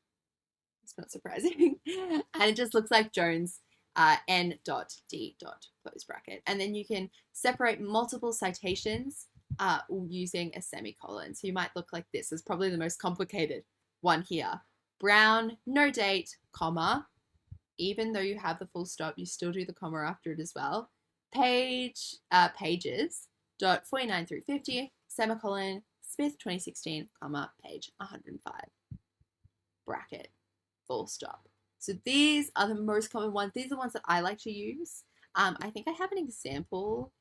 It's not surprising. And it just looks like Jones, N.D, close bracket. And then you can separate multiple citations using a semicolon. So you might look like this. It's probably the most complicated one here. Brown, no date, comma. Even though you have the full stop, you still do the comma after it as well. Pages, dot 49 through 50, semicolon, Smith 2016, comma, page 105, bracket, full stop. So these are the most common ones. These are the ones that I like to use. I think I have an example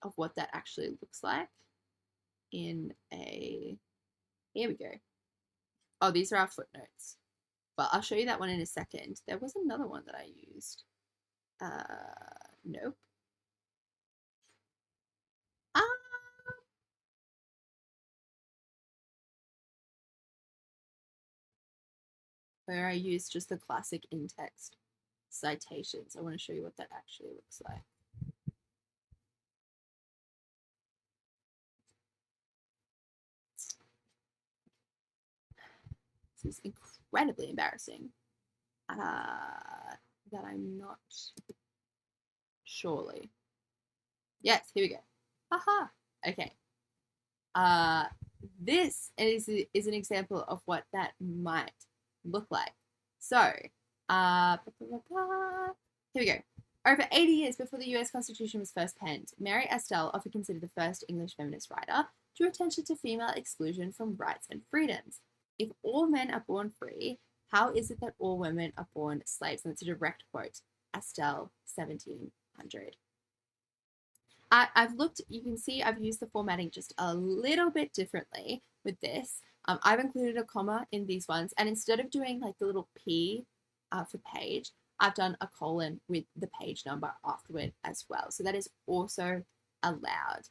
of what that actually looks like in a, here we go. Oh, these are our footnotes. But I'll show you that one in a second. There was another one that I used. Nope. Where I use just the classic in-text citations. I want to show you what that actually looks like. This is incredibly embarrassing. That I'm not surely. Yes, here we go. Haha. Okay. This is an example of what that might look like. So, here we go. Over 80 years before the US Constitution was first penned, Mary Estelle, often considered the first English feminist writer, drew attention to female exclusion from rights and freedoms. If all men are born free, how is it that all women are born slaves? And it's a direct quote, Estelle, 1700. I've looked, you can see I've used the formatting just a little bit differently with this. I've included a comma in these ones, and instead of doing like the little P for page, I've done a colon with the page number afterward as well. So that is also allowed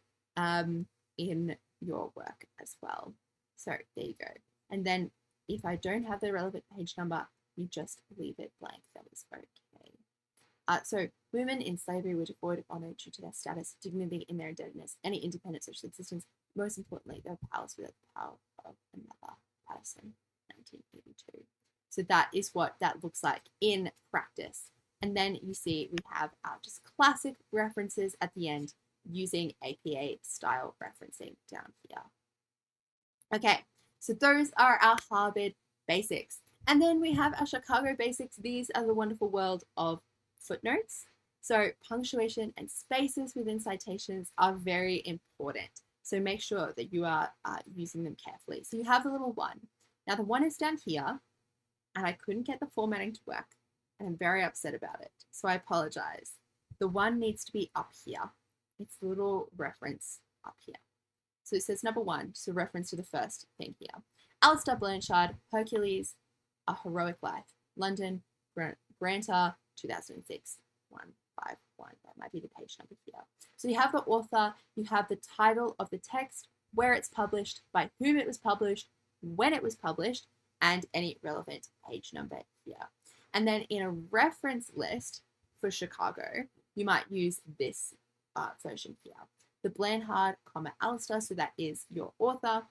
in your work as well. So there you go. And then if I don't have the relevant page number, you just leave it blank. That is okay. So women in slavery were devoid of honor due to their status, dignity, and their indebtedness, any independent social existence. Most importantly, they were powerless without the power of another person. 1982. So that is what that looks like in practice And then you see we have our just classic references at the end using APA style referencing down here. Okay, so those are our Harvard basics. And then we have our Chicago basics. These are the wonderful world of footnotes. So punctuation and spaces within citations are very important. So make sure that you are using them carefully. So you have the little one. Now the one is down here, and I couldn't get the formatting to work, and I'm very upset about it. So I apologize. The one needs to be up here. It's the little reference up here. So it says number 1, so reference to the first thing here. Alistair Blanchard, Hercules, A Heroic Life, London, Granter, 2006, 151. That might be the page number here. So you have the author, you have the title of the text, where it's published, by whom it was published, when it was published, and any relevant page number here. And then in a reference list for Chicago, you might use this version here. The Blanchard, Alistair, so that is your author,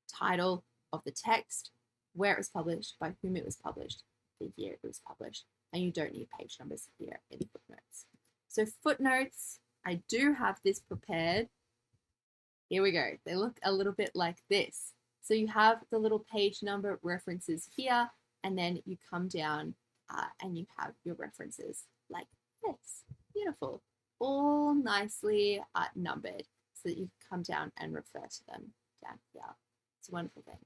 title of the text, where it was published, by whom it was published, the year it was published, and you don't need page numbers here in the footnotes. So footnotes, I do have this prepared. Here we go. They look a little bit like this. So you have the little page number references here, and then you come down and you have your references like this. Beautiful. All nicely numbered so that you can come down and refer to them down here. It's a wonderful thing.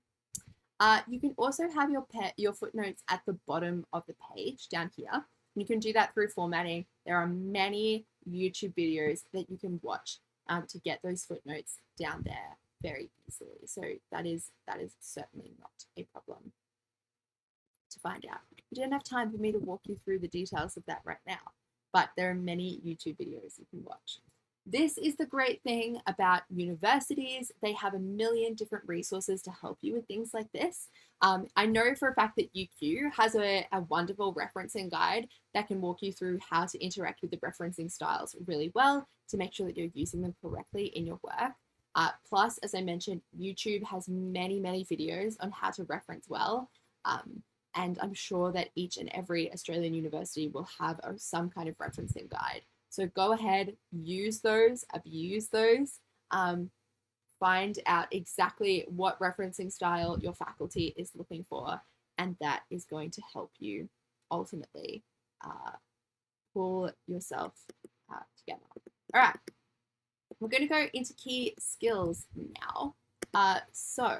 You can also have your footnotes at the bottom of the page down here. You can do that through formatting. There are many YouTube videos that you can watch to get those footnotes down there very easily. So that is certainly not a problem to find out. You don't have time for me to walk you through the details of that right now, but there are many YouTube videos you can watch. This is the great thing about universities. They have a million different resources to help you with things like this. I know for a fact that UQ has a wonderful referencing guide that can walk you through how to interact with the referencing styles really well to make sure that you're using them correctly in your work. Plus, as I mentioned, YouTube has many, many videos on how to reference well. And I'm sure that each and every Australian university will have some kind of referencing guide. So go ahead, use those, abuse those, find out exactly what referencing style your faculty is looking for, and that is going to help you ultimately pull yourself together. All right, we're going to go into key skills now. So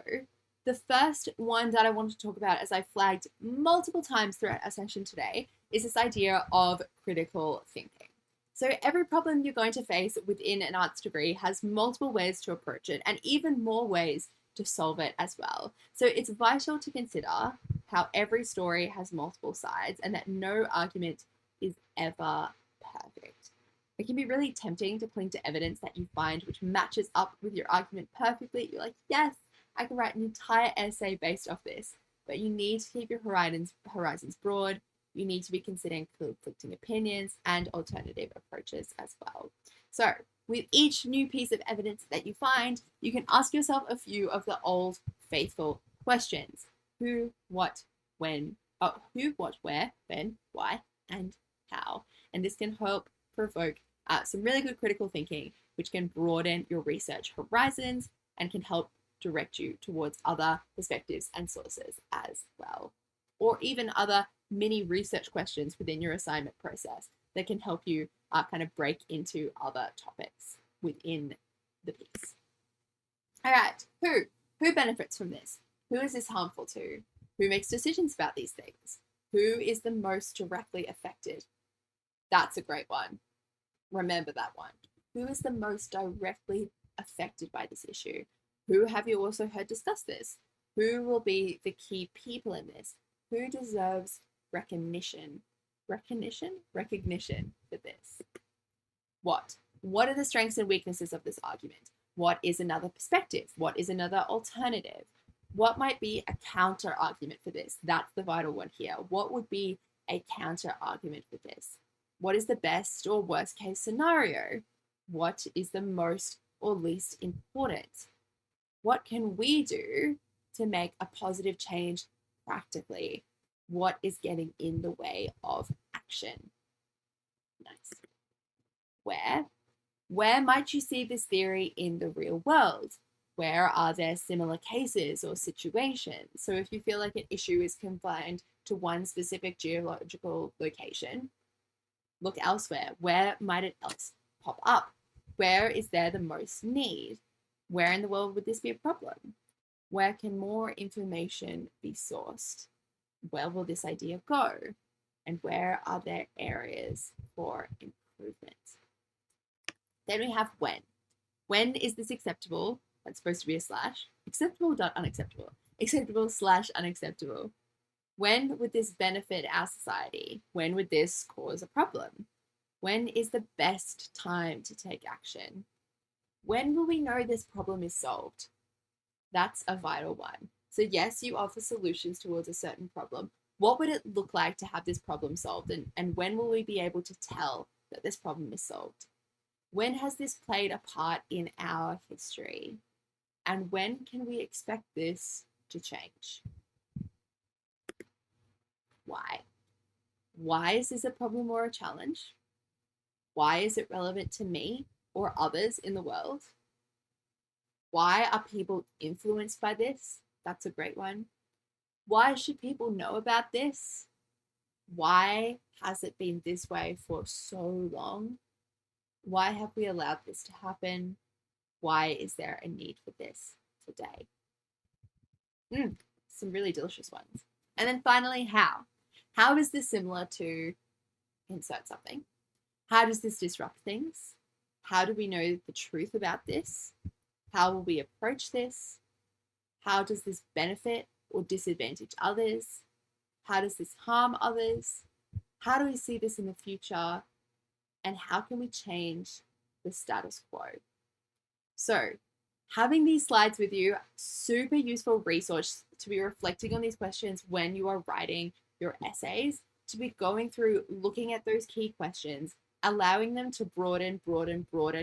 the first one that I want to talk about, as I flagged multiple times throughout our session today, is this idea of critical thinking. So every problem you're going to face within an arts degree has multiple ways to approach it and even more ways to solve it as well. So it's vital to consider how every story has multiple sides and that no argument is ever perfect. It can be really tempting to cling to evidence that you find which matches up with your argument perfectly. You're like, yes, I can write an entire essay based off this, but you need to keep your horizons broad. You need to be considering conflicting opinions and alternative approaches as well. So with each new piece of evidence that you find, you can ask yourself a few of the old faithful questions. Who, what, when, who, what, where, when, why, and how. And this can help provoke some really good critical thinking, which can broaden your research horizons and can help direct you towards other perspectives and sources as well. Or even other mini research questions within your assignment process that can help you kind of break into other topics within the piece. All right, who benefits from this? Who is this harmful to? Who makes decisions about these things? Who is the most directly affected? That's a great one. Remember that one. Who is the most directly affected by this issue? Who have you also heard discuss this? Who will be the key people in this? Who deserves recognition for this? What are the strengths and weaknesses of this argument? What is another perspective? What is another alternative? What might be a counter argument for this? That's the vital one here. What would be a counter argument for this? What is the best or worst case scenario? What is the most or least important? What can we do to make a positive change practically? What is getting in the way of action. Nice. Where might you see this theory in the real world? Where are there similar cases or situations? So if you feel like an issue is confined to one specific geological location, look elsewhere. Where might it else pop up? Where is there the most need? Where in the world would this be a problem? Where can more information be sourced? Where will this idea go? And where are there areas for improvement? Then we have when. When is this acceptable? That's supposed to be a slash. Acceptable dot unacceptable. Acceptable slash unacceptable. When would this benefit our society? When would this cause a problem? When is the best time to take action? When will we know this problem is solved? That's a vital one. So yes, you offer solutions towards a certain problem. What would it look like to have this problem solved? And when will we be able to tell that this problem is solved? When has this played a part in our history? And when can we expect this to change? Why? Why is this a problem or a challenge? Why is it relevant to me or others in the world? Why are people influenced by this? That's a great one. Why should people know about this? Why has it been this way for so long? Why have we allowed this to happen? Why is there a need for this today? Some really delicious ones. And then finally, how? How is this similar to insert something? How does this disrupt things? How do we know the truth about this? How will we approach this? How does this benefit or disadvantage others? How does this harm others? How do we see this in the future? And how can we change the status quo? So, having these slides with you, super useful resource to be reflecting on these questions when you are writing your essays, to be going through, looking at those key questions, allowing them to broaden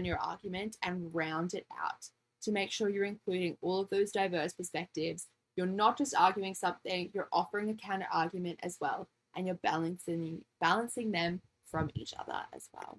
your argument and round it out to make sure you're including all of those diverse perspectives. You're not just arguing something, you're offering a counter argument as well, and you're balancing them from each other as well.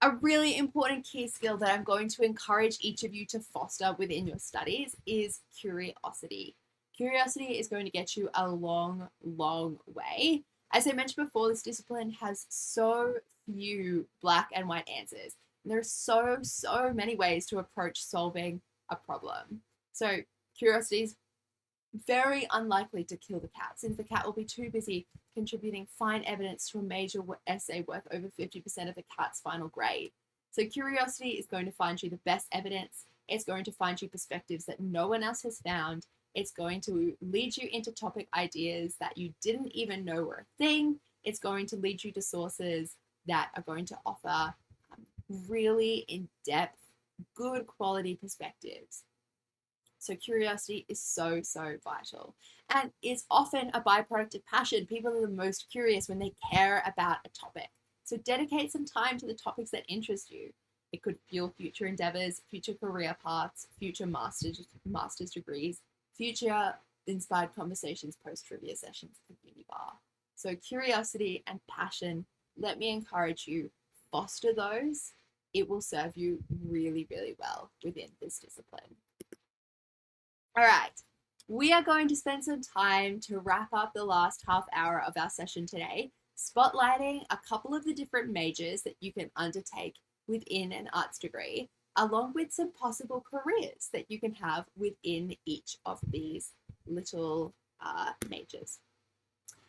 A really important key skill that I'm going to encourage each of you to foster within your studies is curiosity. Curiosity is going to get you a long, long way. As I mentioned before, this discipline has so few black and white answers. And there are so many ways to approach solving a problem. So curiosity is very unlikely to kill the cat, since the cat will be too busy contributing fine evidence to a major essay worth over 50% of the cat's final grade. So curiosity is going to find you the best evidence. It's going to find you perspectives that no one else has found. It's going to lead you into topic ideas that you didn't even know were a thing. It's going to lead you to sources that are going to offer really in-depth, good quality perspectives. So curiosity is so vital, and it's often a byproduct of passion. People are the most curious when they care about a topic. So dedicate some time to the topics that interest you. It could fuel future endeavors, future career paths, future master's degrees, future inspired conversations, post-trivia sessions at the uni bar. So curiosity and passion, let me encourage you, foster those. It will serve you really well within this discipline. All right, we are going to spend some time to wrap up the last half hour of our session today, spotlighting a couple of the different majors that you can undertake within an arts degree, along with some possible careers that you can have within each of these little majors.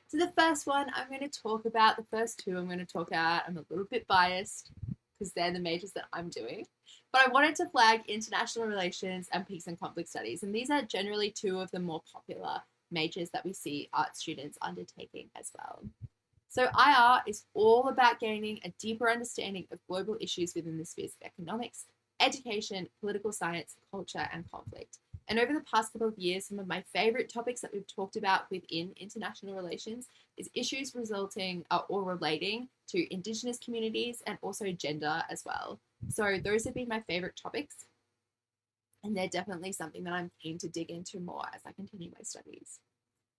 So the first one I'm going to talk about, the first two I'm going to talk about, I'm a little bit biased because they're the majors that I'm doing. But I wanted to flag international relations and peace and conflict studies. And these are generally two of the more popular majors that we see art students undertaking as well. So IR is all about gaining a deeper understanding of global issues within the spheres of economics, education, political science, culture, and conflict. And over the past couple of years, some of my favorite topics that we've talked about within international relations is issues resulting or relating to Indigenous communities and also gender as well. So those have been my favorite topics, and they're definitely something that I'm keen to dig into more as I continue my studies.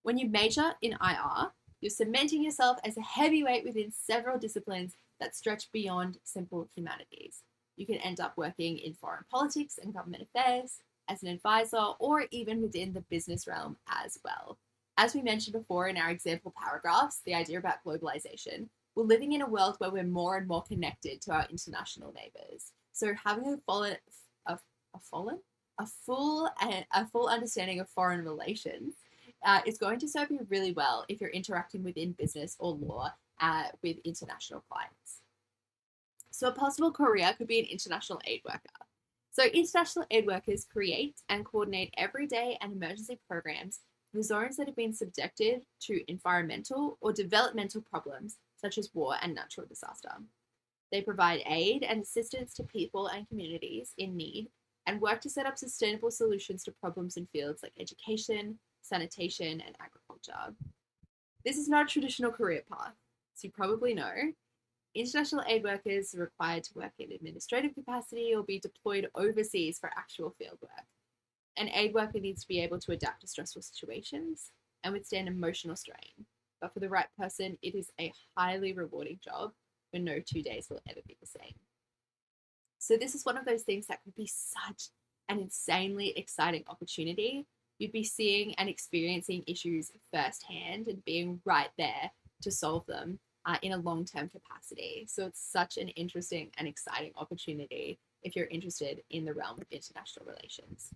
When you major in IR, You're cementing yourself as a heavyweight within several disciplines that stretch beyond simple humanities. You can end up working in foreign politics and government affairs, as an advisor, or even within the business realm as well. As we mentioned before in our example paragraphs, the idea about globalization, we're living in a world where we're more and more connected to our international neighbors. So having a full understanding of foreign relations is going to serve you really well if you're interacting within business or law with international clients. So a possible career could be an international aid worker. So international aid workers create and coordinate everyday and emergency programs for zones that have been subjected to environmental or developmental problems such as war and natural disaster. They provide aid and assistance to people and communities in need and work to set up sustainable solutions to problems in fields like education, sanitation, and agriculture. This is not a traditional career path, as you probably know. International aid workers are required to work in administrative capacity or be deployed overseas for actual field work. An aid worker needs to be able to adapt to stressful situations and withstand emotional strain. But for the right person, it is a highly rewarding job where no 2 days will ever be the same. So this is one of those things that could be such an insanely exciting opportunity. You'd be seeing and experiencing issues firsthand and being right there to solve them in a long-term capacity. So it's such an interesting and exciting opportunity if you're interested in the realm of international relations.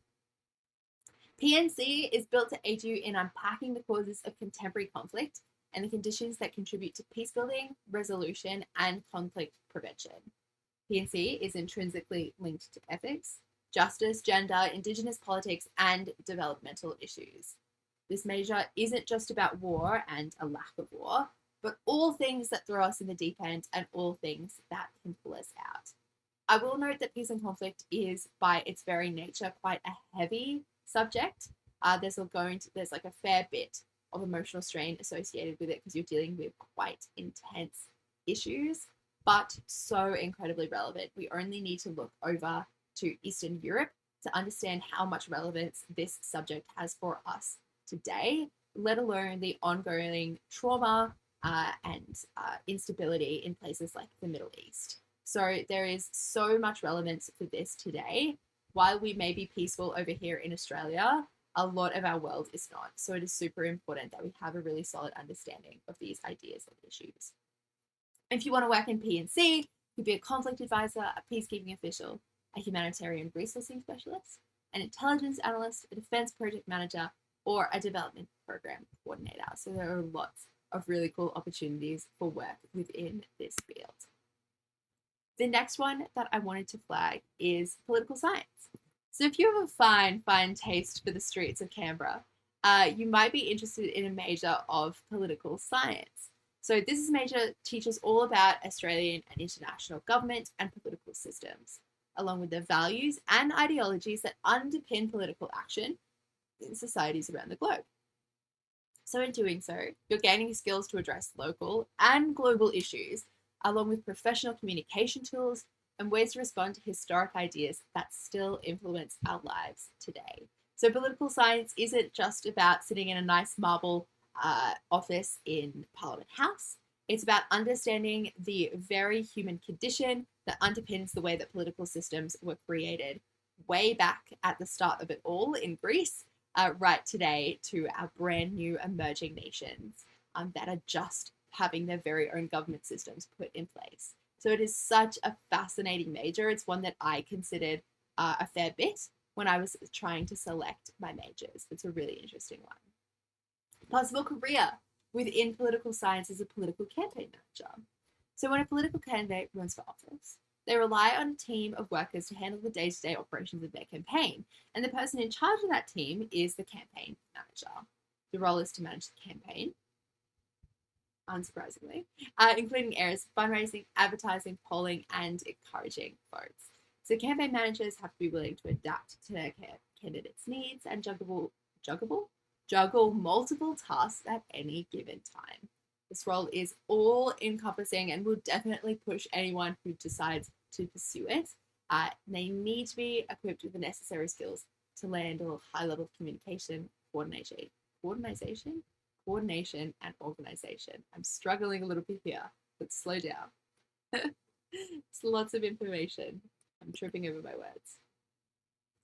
PNC is built to aid you in unpacking the causes of contemporary conflict and the conditions that contribute to peace building, resolution, and conflict prevention. PNC is intrinsically linked to ethics, justice, gender, Indigenous politics, and developmental issues. This major isn't just about war and a lack of war, but all things that throw us in the deep end and all things that can pull us out. I will note that peace and conflict is, by its very nature, quite a heavy subject. There's like a fair bit of emotional strain associated with it because you're dealing with quite intense issues, but so incredibly relevant. We only need to look over to Eastern Europe to understand how much relevance this subject has for us today, let alone the ongoing trauma and instability in places like the Middle East. So there is so much relevance for this today. While we may be peaceful over here in Australia, a lot of our world is not. So it is super important that we have a really solid understanding of these ideas and issues. If you want to work in PNC, you could be a conflict advisor, a peacekeeping official, a humanitarian resourcing specialist, an intelligence analyst, a defense project manager, or a development program coordinator. So there are lots of really cool opportunities for work within this field. The next one that I wanted to flag is political science. So if you have a fine taste for the streets of Canberra, you might be interested in a major of political science. So this major teaches all about Australian and international government and political systems, along with the values and ideologies that underpin political action in societies around the globe. So in doing so, you're gaining skills to address local and global issues, along with professional communication tools and ways to respond to historic ideas that still influence our lives today. So political science isn't just about sitting in a nice marble office in Parliament House. It's about understanding the very human condition that underpins the way that political systems were created way back at the start of it all in Greece, right today to our brand new emerging nations that are just having their very own government systems put in place. So it is such a fascinating major. It's one that I considered a fair bit when I was trying to select my majors. It's a really interesting one. Possible career within political science is a political campaign manager. So when a political candidate runs for office, they rely on a team of workers to handle the day-to-day operations of their campaign, and the person in charge of that team is the campaign manager. The role is to manage the campaign, unsurprisingly, including areas of fundraising, advertising, polling, and encouraging votes. So campaign managers have to be willing to adapt to their candidates' needs and juggle multiple tasks at any given time. This role is all-encompassing and will definitely push anyone who decides to pursue it. They need to be equipped with the necessary skills to handle high level of communication, coordination. coordination, and organization. I'm struggling a little bit here, but slow down. It's lots of information. I'm tripping over my words.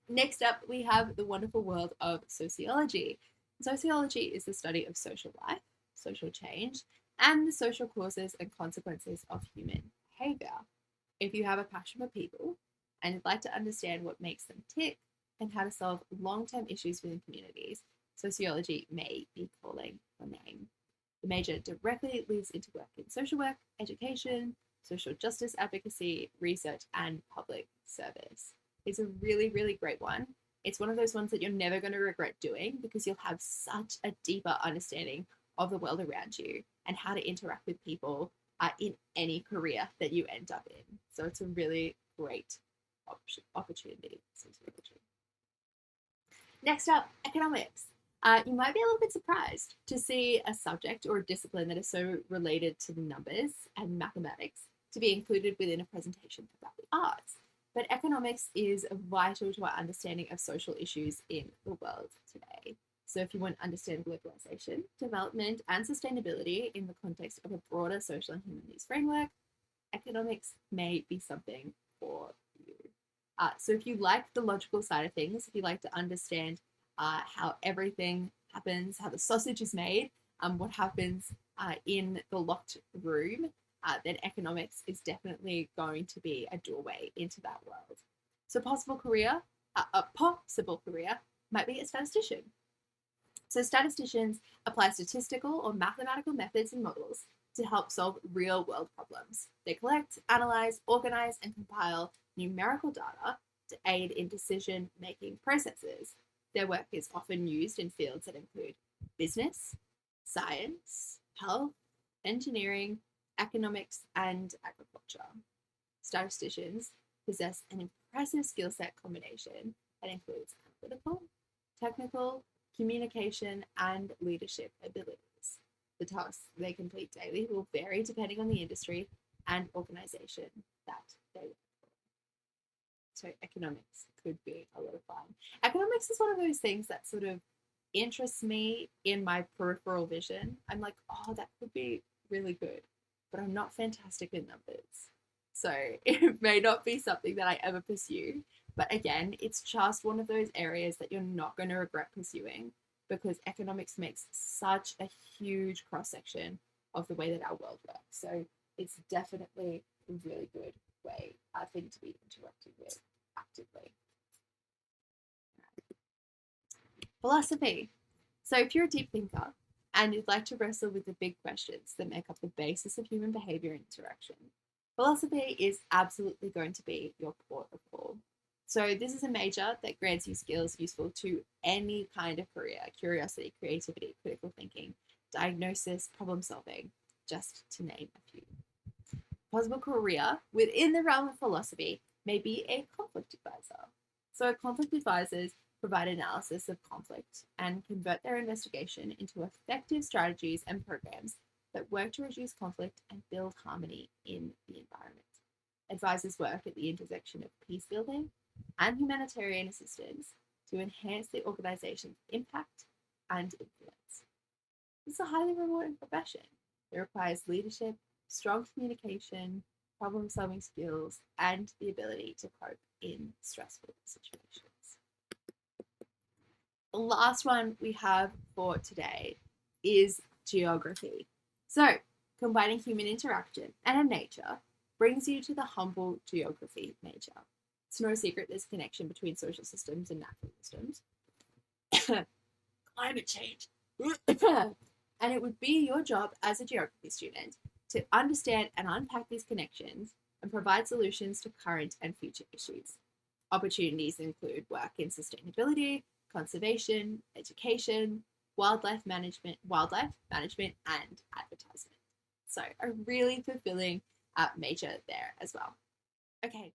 Next up, we have the wonderful world of sociology. Sociology is the study of social life, social change, and the social causes and consequences of human behavior. If you have a passion for people and you'd like to understand what makes them tick and how to solve long-term issues within communities, sociology may be calling your name. The major directly leads into work in social work, education, social justice advocacy, research, and public service. It's a really, really great one. It's one of those ones that you're never going to regret doing because you'll have such a deeper understanding of the world around you and how to interact with people in any career that you end up in. So it's a really great opportunity. Next up, economics. You might be a little bit surprised to see a subject or a discipline that is so related to the numbers and mathematics to be included within a presentation about the arts. But economics is vital to our understanding of social issues in the world today. So if you want to understand globalization, development, and sustainability in the context of a broader social and humanities framework, economics may be something for you. So if you like the logical side of things, if you like to understand how everything happens, how the sausage is made, what happens in the locked room, then economics is definitely going to be a doorway into that world. So a possible career might be a statistician. So statisticians apply statistical or mathematical methods and models to help solve real world problems. They collect, analyze, organize, and compile numerical data to aid in decision-making processes. Their work is often used in fields that include business, science, health, engineering, economics, and agriculture. Statisticians possess an impressive skill set combination that includes analytical, technical, communication, and leadership abilities. The tasks they complete daily will vary depending on the industry and organization that they work for. So economics could be a lot of fun. Economics is one of those things that sort of interests me in my peripheral vision. I'm like, oh, that could be really good, but I'm not fantastic with numbers. So it may not be something that I ever pursue. But again, it's just one of those areas that you're not going to regret pursuing because economics makes such a huge cross-section of the way that our world works. So it's definitely a really good way, I think, to be interacting with actively. Philosophy. So if you're a deep thinker and you'd like to wrestle with the big questions that make up the basis of human behavior and interaction, philosophy is absolutely going to be your port of call. So this is a major that grants you skills useful to any kind of career: curiosity, creativity, critical thinking, diagnosis, problem solving, just to name a few. Possible career within the realm of philosophy may be a conflict advisor. So conflict advisors provide analysis of conflict and convert their investigation into effective strategies and programs that work to reduce conflict and build harmony in the environment. Advisors work at the intersection of peace building and humanitarian assistance to enhance the organization's impact and influence. It's a highly rewarding profession. It requires leadership, strong communication, problem-solving skills, and the ability to cope in stressful situations. The last one we have for today is geography. So, combining human interaction and nature brings you to the humble geography major. It's no secret there's a connection between social systems and natural systems. Climate change. And it would be your job as a geography student to understand and unpack these connections and provide solutions to current and future issues. Opportunities include work in sustainability, conservation, education, wildlife management, and advertisement. So a really fulfilling major there as well. Okay,